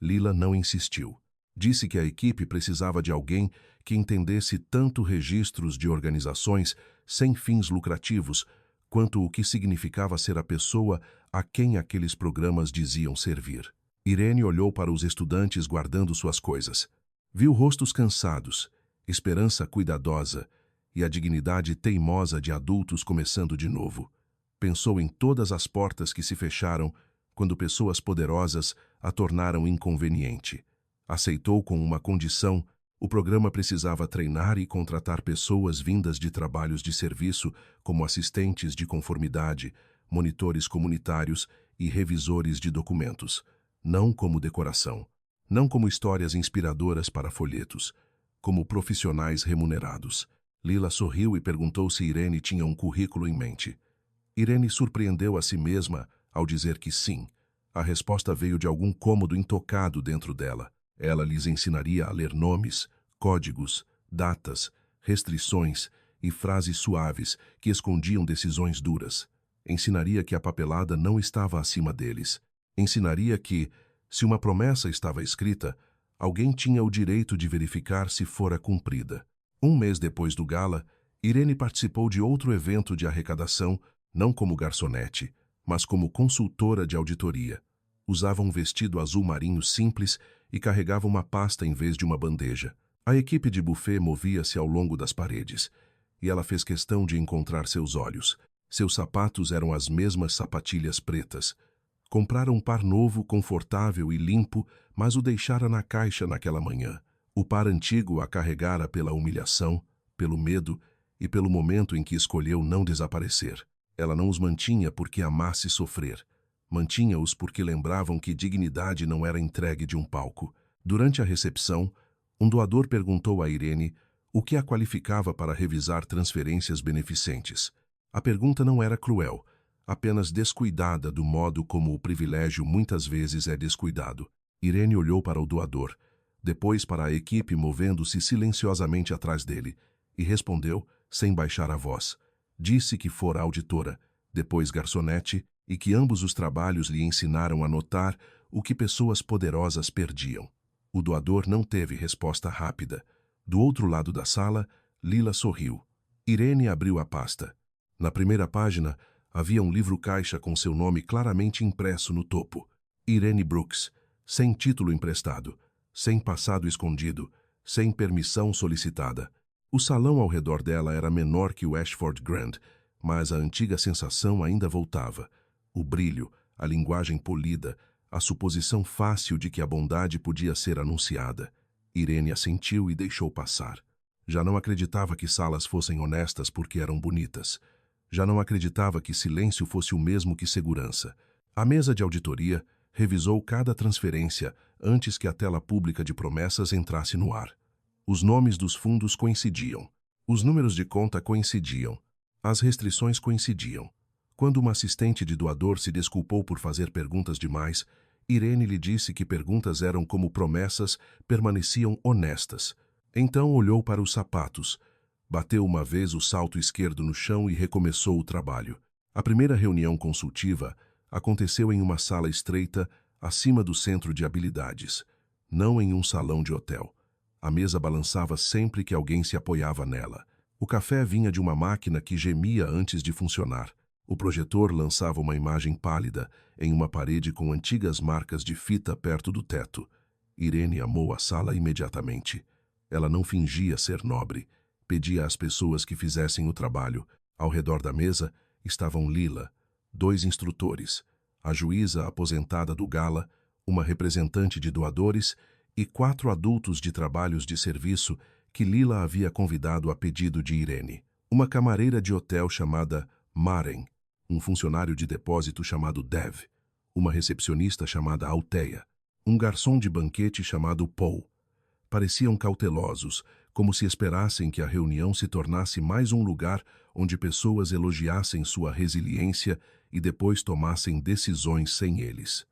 Speaker 1: Lila não insistiu. Disse que a equipe precisava de alguém que entendesse tanto registros de organizações sem fins lucrativos, quanto o que significava ser a pessoa a quem aqueles programas diziam servir. Irene olhou para os estudantes guardando suas coisas. Viu rostos cansados, esperança cuidadosa e a dignidade teimosa de adultos começando de novo. Pensou em todas as portas que se fecharam quando pessoas poderosas a tornaram inconveniente. Aceitou com uma condição: o programa precisava treinar e contratar pessoas vindas de trabalhos de serviço como assistentes de conformidade, monitores comunitários e revisores de documentos, não como decoração, não como histórias inspiradoras para folhetos, como profissionais remunerados. Lila sorriu e perguntou se Irene tinha um currículo em mente. Irene surpreendeu a si mesma ao dizer que sim. A resposta veio de algum cômodo intocado dentro dela. Ela lhes ensinaria a ler nomes, códigos, datas, restrições e frases suaves que escondiam decisões duras. Ensinaria que a papelada não estava acima deles. Ensinaria que, se uma promessa estava escrita, alguém tinha o direito de verificar se fora cumprida. Um mês depois do gala, Irene participou de outro evento de arrecadação, não como garçonete, mas como consultora de auditoria. Usava um vestido azul marinho simples e carregava uma pasta em vez de uma bandeja. A equipe de buffet movia-se ao longo das paredes, e ela fez questão de encontrar seus olhos. Seus sapatos eram as mesmas sapatilhas pretas. Comprara um par novo, confortável e limpo, mas o deixara na caixa naquela manhã. O par antigo a carregara pela humilhação, pelo medo e pelo momento em que escolheu não desaparecer. Ela não os mantinha porque amasse sofrer. Mantinha-os porque lembravam que dignidade não era entregue de um palco. Durante a recepção, um doador perguntou a Irene o que a qualificava para revisar transferências beneficentes. A pergunta não era cruel, apenas descuidada do modo como o privilégio muitas vezes é descuidado. Irene olhou para o doador, depois para a equipe movendo-se silenciosamente atrás dele, e respondeu, sem baixar a voz. Disse que fora auditora, depois garçonete, e que ambos os trabalhos lhe ensinaram a notar o que pessoas poderosas perdiam. O doador não teve resposta rápida. Do outro lado da sala, Lila sorriu. Irene abriu a pasta. Na primeira página, havia um livro-caixa com seu nome claramente impresso no topo. Irene Brooks, sem título emprestado, sem passado escondido, sem permissão solicitada. O salão ao redor dela era menor que o Ashford Grand, mas a antiga sensação ainda voltava. O brilho, a linguagem polida, a suposição fácil de que a bondade podia ser anunciada. Irene assentiu e deixou passar. Já não acreditava que salas fossem honestas porque eram bonitas. Já não acreditava que silêncio fosse o mesmo que segurança. A mesa de auditoria revisou cada transferência antes que a tela pública de promessas entrasse no ar. Os nomes dos fundos coincidiam. Os números de conta coincidiam. As restrições coincidiam. Quando uma assistente de doador se desculpou por fazer perguntas demais, Irene lhe disse que perguntas eram como promessas, permaneciam honestas. Então olhou para os sapatos, bateu uma vez o salto esquerdo no chão e recomeçou o trabalho. A primeira reunião consultiva aconteceu em uma sala estreita acima do centro de habilidades, não em um salão de hotel. A mesa balançava sempre que alguém se apoiava nela. O café vinha de uma máquina que gemia antes de funcionar. O projetor lançava uma imagem pálida em uma parede com antigas marcas de fita perto do teto. Irene amou a sala imediatamente. Ela não fingia ser nobre. Pedia às pessoas que fizessem o trabalho. Ao redor da mesa estavam Lila, 2 instrutores, a juíza aposentada do Gala, uma representante de doadores e 4 adultos de trabalhos de serviço que Lila havia convidado a pedido de Irene. Uma camareira de hotel chamada Maren, um funcionário de depósito chamado Dev, uma recepcionista chamada Alteia, um garçom de banquete chamado Paul. Pareciam cautelosos, como se esperassem que a reunião se tornasse mais um lugar onde pessoas elogiassem sua resiliência e depois tomassem decisões sem eles.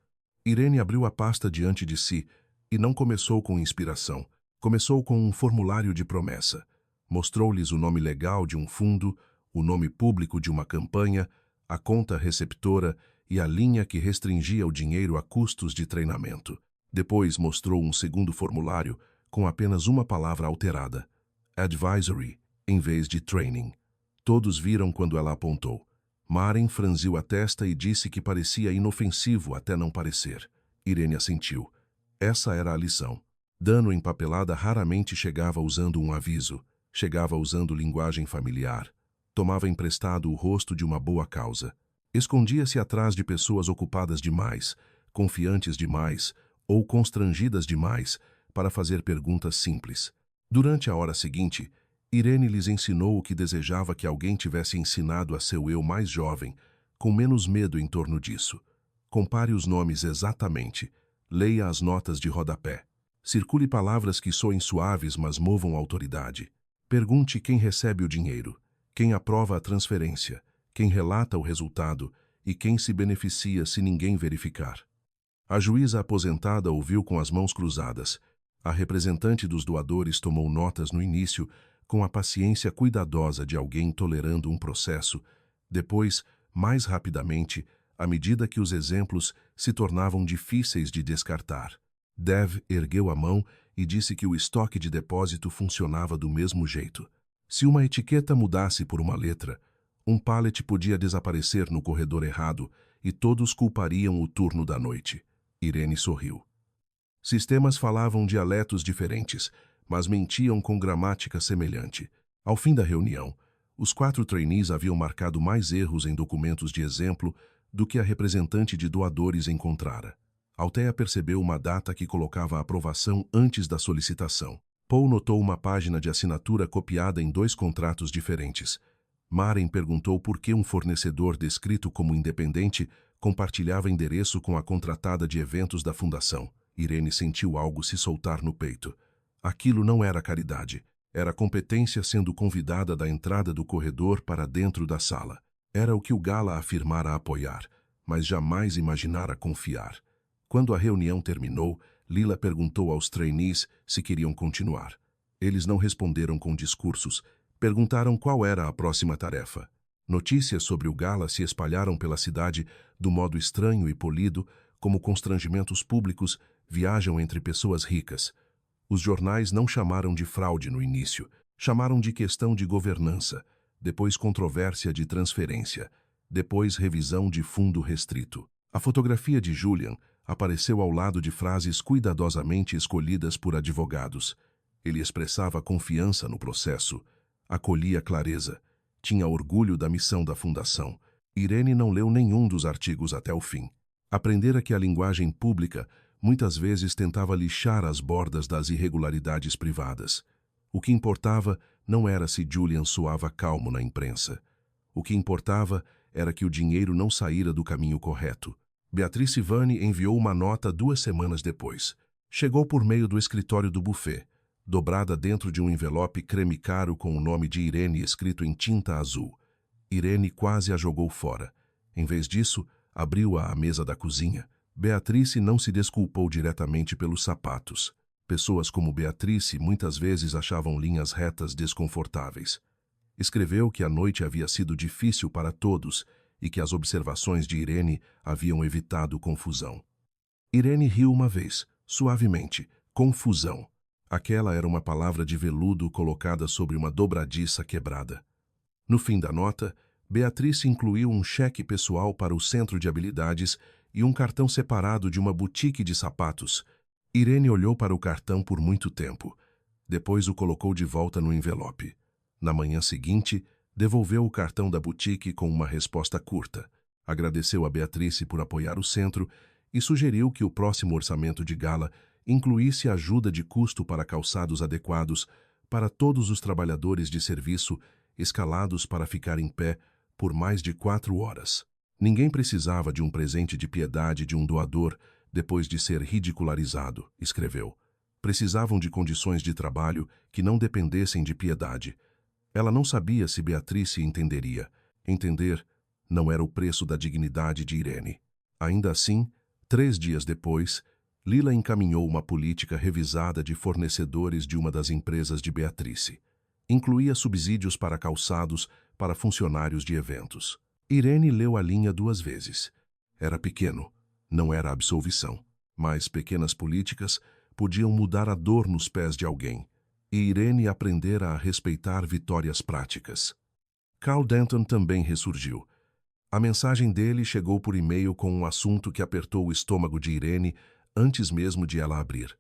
Speaker 1: Irene abriu a pasta diante de si e não começou com inspiração. Começou com um formulário de promessa. Mostrou-lhes o nome legal de um fundo, o nome público de uma campanha, a conta receptora e a linha que restringia o dinheiro a custos de treinamento. Depois mostrou um segundo formulário com apenas uma palavra alterada, advisory, em vez de training. Todos viram quando ela apontou. Maren franziu a testa e disse que parecia inofensivo até não parecer. Irene assentiu. Essa era a lição. Dano empapelada raramente chegava usando um aviso, chegava usando linguagem familiar. Tomava emprestado o rosto de uma boa causa. Escondia-se atrás de pessoas ocupadas demais, confiantes demais ou constrangidas demais para fazer perguntas simples. Durante a hora seguinte, Irene lhes ensinou o que desejava que alguém tivesse ensinado a seu eu mais jovem, com menos medo em torno disso. Compare os nomes exatamente. Leia as notas de rodapé. Circule palavras que soem suaves, mas movam autoridade. Pergunte quem recebe o dinheiro, quem aprova a transferência, quem relata o resultado e quem se beneficia se ninguém verificar. A juíza aposentada ouviu com as mãos cruzadas. A representante dos doadores tomou notas no início, com a paciência cuidadosa de alguém tolerando um processo. Depois, mais rapidamente, à medida que os exemplos se tornavam difíceis de descartar. Dev ergueu a mão e disse que o estoque de depósito funcionava do mesmo jeito. Se uma etiqueta mudasse por uma letra, um pallet podia desaparecer no corredor errado e todos culpariam o turno da noite. Irene sorriu. Sistemas falavam dialetos diferentes, mas mentiam com gramática semelhante. Ao fim da reunião, os 4 trainees haviam marcado mais erros em documentos de exemplo do que a representante de doadores encontrara. Alteia percebeu uma data que colocava a aprovação antes da solicitação. Paul notou uma página de assinatura copiada em 2 contratos diferentes. Maren perguntou por que um fornecedor descrito como independente compartilhava endereço com a contratada de eventos da fundação. Irene sentiu algo se soltar no peito. Aquilo não era caridade. Era competência sendo convidada da entrada do corredor para dentro da sala. Era o que o Gala afirmara apoiar, mas jamais imaginara confiar. Quando a reunião terminou, Lila perguntou aos trainees se queriam continuar. Eles não responderam com discursos. Perguntaram qual era a próxima tarefa. Notícias sobre o Gala se espalharam pela cidade do modo estranho e polido, como constrangimentos públicos viajam entre pessoas ricas. Os jornais não chamaram de fraude no início, chamaram de questão de governança, depois controvérsia de transferência, depois revisão de fundo restrito. A fotografia de Julian apareceu ao lado de frases cuidadosamente escolhidas por advogados. Ele expressava confiança no processo, acolhia clareza, tinha orgulho da missão da fundação. Irene não leu nenhum dos artigos até o fim. Aprendera que a linguagem pública muitas vezes tentava lixar as bordas das irregularidades privadas. O que importava não era se Julian soava calmo na imprensa. O que importava era que o dinheiro não saíra do caminho correto. Beatriz Sivani enviou uma nota 2 semanas depois. Chegou por meio do escritório do buffet, dobrada dentro de um envelope creme caro com o nome de Irene escrito em tinta azul. Irene quase a jogou fora. Em vez disso, abriu-a à mesa da cozinha, Beatrice não se desculpou diretamente pelos sapatos. Pessoas como Beatrice muitas vezes achavam linhas retas desconfortáveis. Escreveu que a noite havia sido difícil para todos e que as observações de Irene haviam evitado confusão. Irene riu uma vez, suavemente. Confusão. Aquela era uma palavra de veludo colocada sobre uma dobradiça quebrada. No fim da nota, Beatrice incluiu um cheque pessoal para o centro de habilidades e um cartão separado de uma boutique de sapatos. Irene olhou para o cartão por muito tempo. Depois o colocou de volta no envelope. Na manhã seguinte, devolveu o cartão da boutique com uma resposta curta. Agradeceu a Beatrice por apoiar o centro e sugeriu que o próximo orçamento de gala incluísse ajuda de custo para calçados adequados para todos os trabalhadores de serviço escalados para ficar em pé por mais de 4 horas. Ninguém precisava de um presente de piedade de um doador depois de ser ridicularizado, escreveu. Precisavam de condições de trabalho que não dependessem de piedade. Ela não sabia se Beatrice entenderia. Entender não era o preço da dignidade de Irene. Ainda assim, 3 dias depois, Lila encaminhou uma política revisada de fornecedores de uma das empresas de Beatrice. Incluía subsídios para calçados para funcionários de eventos. Irene leu a linha 2 vezes. Era pequeno, não era absolvição, mas pequenas políticas podiam mudar a dor nos pés de alguém, e Irene aprendera a respeitar vitórias práticas. Carl Denton também ressurgiu. A mensagem dele chegou por e-mail com um assunto que apertou o estômago de Irene antes mesmo de ela abrir.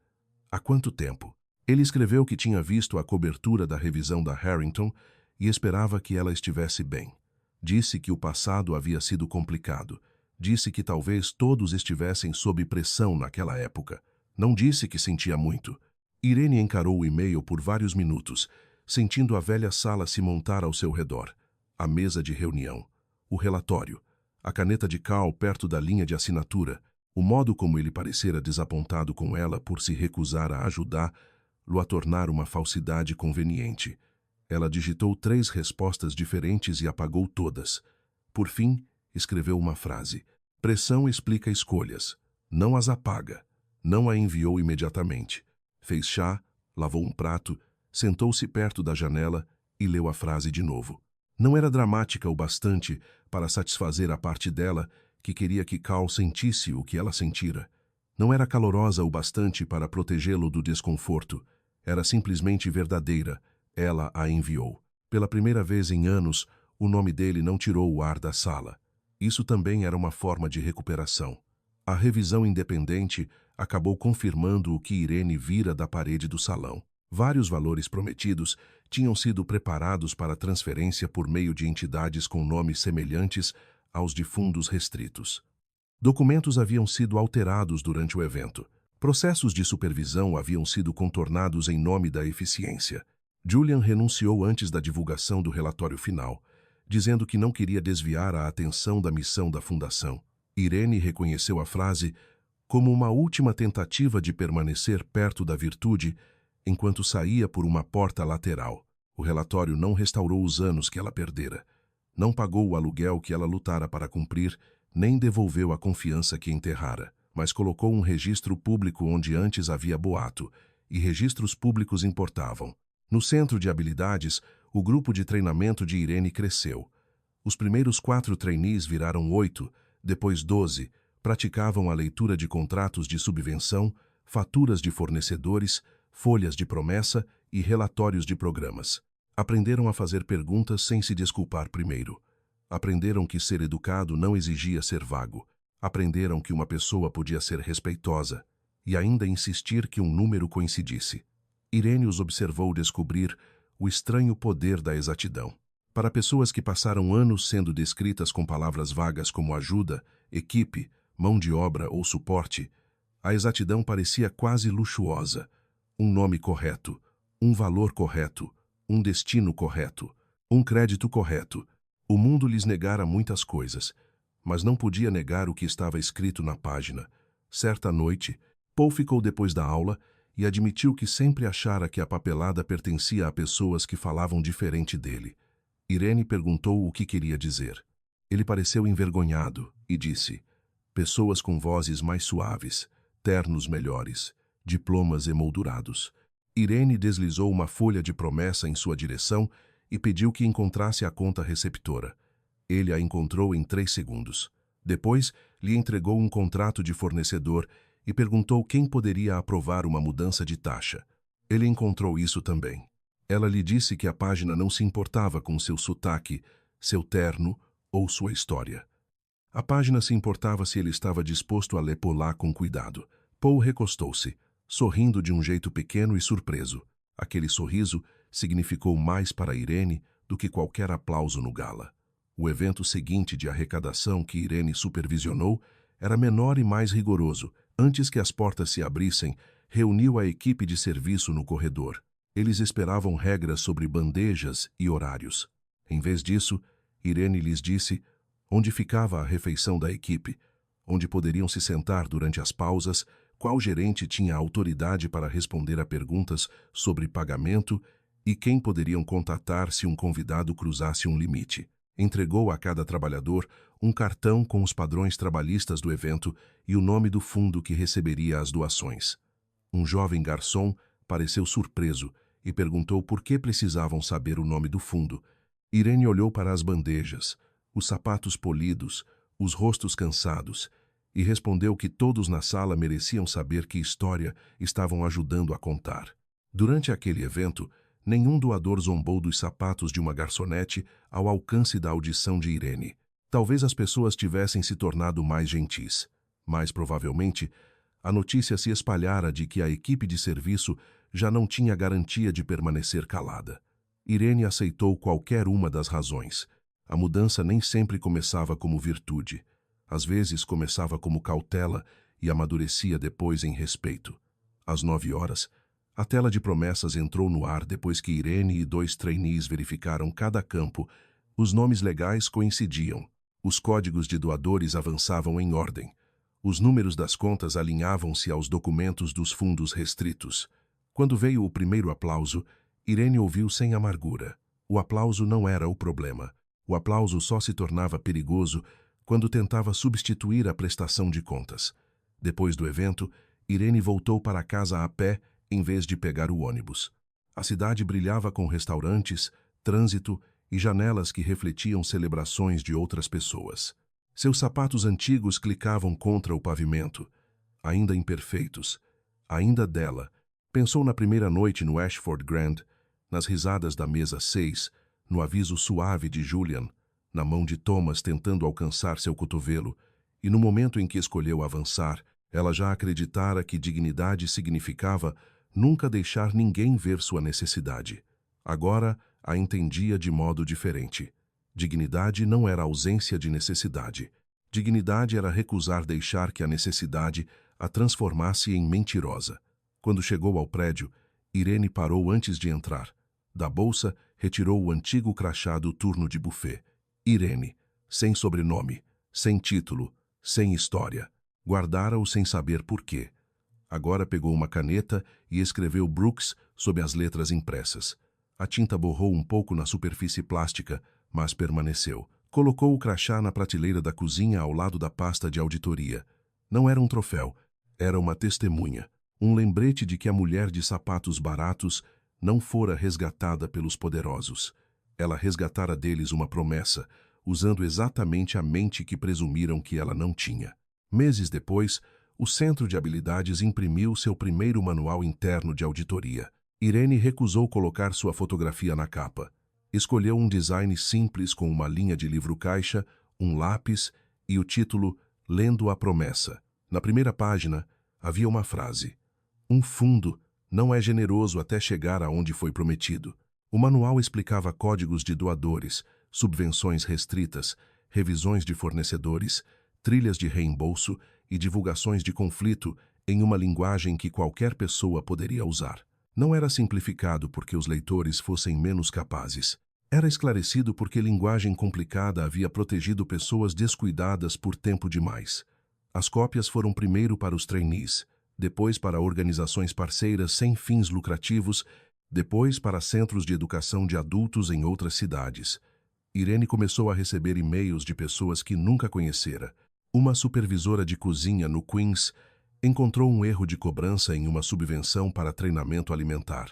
Speaker 1: Há quanto tempo? Ele escreveu que tinha visto a cobertura da revisão da Harrington e esperava que ela estivesse bem. Disse que o passado havia sido complicado. Disse que talvez todos estivessem sob pressão naquela época. Não disse que sentia muito. Irene encarou o e-mail por vários minutos, sentindo a velha sala se montar ao seu redor. A mesa de reunião, o relatório, a caneta de Carl perto da linha de assinatura, o modo como ele parecera desapontado com ela por se recusar a ajudá-lo a tornar uma falsidade conveniente. Ela digitou 3 respostas diferentes e apagou todas. Por fim, escreveu uma frase. Pressão explica escolhas. Não as apaga. Não a enviou imediatamente. Fez chá, lavou um prato, sentou-se perto da janela e leu a frase de novo. Não era dramática o bastante para satisfazer a parte dela que queria que Carl sentisse o que ela sentira. Não era calorosa o bastante para protegê-lo do desconforto. Era simplesmente verdadeira. Ela a enviou. Pela primeira vez em anos, o nome dele não tirou o ar da sala. Isso também era uma forma de recuperação. A revisão independente acabou confirmando o que Irene vira da parede do salão. Vários valores prometidos tinham sido preparados para transferência por meio de entidades com nomes semelhantes aos de fundos restritos. Documentos haviam sido alterados durante o evento. Processos de supervisão haviam sido contornados em nome da eficiência. Julian renunciou antes da divulgação do relatório final, dizendo que não queria desviar a atenção da missão da fundação. Irene reconheceu a frase como uma última tentativa de permanecer perto da virtude enquanto saía por uma porta lateral. O relatório não restaurou os anos que ela perdera. Não pagou o aluguel que ela lutara para cumprir, nem devolveu a confiança que enterrara, mas colocou um registro público onde antes havia boato, e registros públicos importavam. No centro de habilidades, o grupo de treinamento de Irene cresceu. Os primeiros 4 trainees viraram 8, depois 12, praticavam a leitura de contratos de subvenção, faturas de fornecedores, folhas de promessa e relatórios de programas. Aprenderam a fazer perguntas sem se desculpar primeiro. Aprenderam que ser educado não exigia ser vago. Aprenderam que uma pessoa podia ser respeitosa e ainda insistir que um número coincidisse. Irene os observou descobrir o estranho poder da exatidão. Para pessoas que passaram anos sendo descritas com palavras vagas como ajuda, equipe, mão de obra ou suporte, a exatidão parecia quase luxuosa. Um nome correto, um valor correto, um destino correto, um crédito correto. O mundo lhes negara muitas coisas, mas não podia negar o que estava escrito na página. Certa noite, Paul ficou depois da aula e admitiu que sempre achara que a papelada pertencia a pessoas que falavam diferente dele. Irene perguntou o que queria dizer. Ele pareceu envergonhado e disse: pessoas com vozes mais suaves, ternos melhores, diplomas emoldurados. Irene deslizou uma folha de promessa em sua direção e pediu que encontrasse a conta receptora. Ele a encontrou em 3 segundos. Depois, lhe entregou um contrato de fornecedor e perguntou quem poderia aprovar uma mudança de taxa. Ele encontrou isso também. Ela lhe disse que a página não se importava com seu sotaque, seu terno ou sua história. A página se importava se ele estava disposto a lepolar com cuidado. Paul recostou-se, sorrindo de um jeito pequeno e surpreso. Aquele sorriso significou mais para Irene do que qualquer aplauso no gala. O evento seguinte de arrecadação que Irene supervisionou era menor e mais rigoroso. Antes que as portas se abrissem, reuniu a equipe de serviço no corredor. Eles esperavam regras sobre bandejas e horários. Em vez disso, Irene lhes disse onde ficava a refeição da equipe, onde poderiam se sentar durante as pausas, qual gerente tinha autoridade para responder a perguntas sobre pagamento e quem poderiam contatar se um convidado cruzasse um limite. Entregou a cada trabalhador um cartão com os padrões trabalhistas do evento e o nome do fundo que receberia as doações. Um jovem garçom pareceu surpreso e perguntou por que precisavam saber o nome do fundo. Irene olhou para as bandejas, os sapatos polidos, os rostos cansados, e respondeu que todos na sala mereciam saber que história estavam ajudando a contar. Durante aquele evento, nenhum doador zombou dos sapatos de uma garçonete ao alcance da audição de Irene. Talvez as pessoas tivessem se tornado mais gentis. Mais provavelmente, a notícia se espalhara de que a equipe de serviço já não tinha garantia de permanecer calada. Irene aceitou qualquer uma das razões. A mudança nem sempre começava como virtude. Às vezes começava como cautela e amadurecia depois em respeito. Às 9 horas, a tela de promessas entrou no ar depois que Irene e 2 trainees verificaram cada campo. Os nomes legais coincidiam. Os códigos de doadores avançavam em ordem. Os números das contas alinhavam-se aos documentos dos fundos restritos. Quando veio o primeiro aplauso, Irene ouviu sem amargura. O aplauso não era o problema. O aplauso só se tornava perigoso quando tentava substituir a prestação de contas. Depois do evento, Irene voltou para casa a pé em vez de pegar o ônibus. A cidade brilhava com restaurantes, trânsito e janelas que refletiam celebrações de outras pessoas. Seus sapatos antigos clicavam contra o pavimento, ainda imperfeitos, ainda dela. Pensou na primeira noite no Ashford Grand, nas risadas da mesa 6, no aviso suave de Julian, na mão de Thomas tentando alcançar seu cotovelo, e no momento em que escolheu avançar, ela já acreditara que dignidade significava nunca deixar ninguém ver sua necessidade. Agora a entendia de modo diferente. Dignidade não era ausência de necessidade. Dignidade era recusar deixar que a necessidade a transformasse em mentirosa. Quando chegou ao prédio, Irene parou antes de entrar. Da bolsa, retirou o antigo crachá do turno de buffet. Irene, sem sobrenome, sem título, sem história. Guardara-o sem saber por quê. Agora pegou uma caneta e escreveu Brooks sob as letras impressas. A tinta borrou um pouco na superfície plástica, mas permaneceu. Colocou o crachá na prateleira da cozinha ao lado da pasta de auditoria. Não era um troféu, era uma testemunha. Um lembrete de que a mulher de sapatos baratos não fora resgatada pelos poderosos. Ela resgatara deles uma promessa, usando exatamente a mente que presumiram que ela não tinha. Meses depois, o Centro de Habilidades imprimiu seu primeiro manual interno de auditoria. Irene recusou colocar sua fotografia na capa. Escolheu um design simples com uma linha de livro-caixa, um lápis e o título Lendo a Promessa. Na primeira página, havia uma frase: "Um fundo não é generoso até chegar aonde foi prometido." O manual explicava códigos de doadores, subvenções restritas, revisões de fornecedores, trilhas de reembolso e divulgações de conflito em uma linguagem que qualquer pessoa poderia usar. Não era simplificado porque os leitores fossem menos capazes. Era esclarecido porque linguagem complicada havia protegido pessoas descuidadas por tempo demais. As cópias foram primeiro para os trainees, depois para organizações parceiras sem fins lucrativos, depois para centros de educação de adultos em outras cidades. Irene começou a receber e-mails de pessoas que nunca conhecera. Uma supervisora de cozinha no Queens encontrou um erro de cobrança em uma subvenção para treinamento alimentar.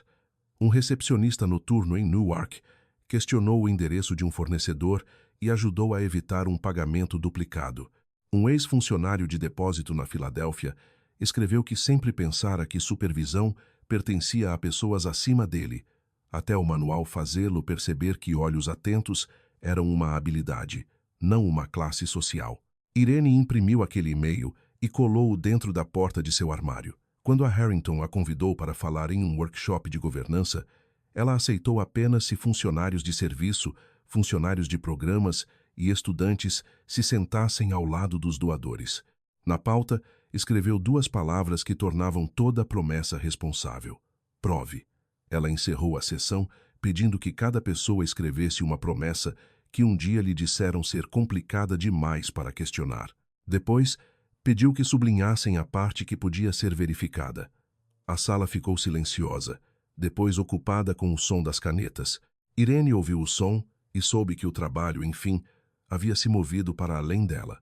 Speaker 1: Um recepcionista noturno em Newark questionou o endereço de um fornecedor e ajudou a evitar um pagamento duplicado. Um ex-funcionário de depósito na Filadélfia escreveu que sempre pensara que supervisão pertencia a pessoas acima dele, até o manual fazê-lo perceber que olhos atentos eram uma habilidade, não uma classe social. Irene imprimiu aquele e-mail e colou-o dentro da porta de seu armário. Quando a Harrington a convidou para falar em um workshop de governança, ela aceitou apenas se funcionários de serviço, funcionários de programas e estudantes se sentassem ao lado dos doadores. Na pauta, escreveu 2 palavras que tornavam toda a promessa responsável. Prove. Ela encerrou a sessão pedindo que cada pessoa escrevesse uma promessa que um dia lhe disseram ser complicada demais para questionar. Depois, pediu que sublinhassem a parte que podia ser verificada. A sala ficou silenciosa, depois ocupada com o som das canetas. Irene ouviu o som e soube que o trabalho, enfim, havia se movido para além dela.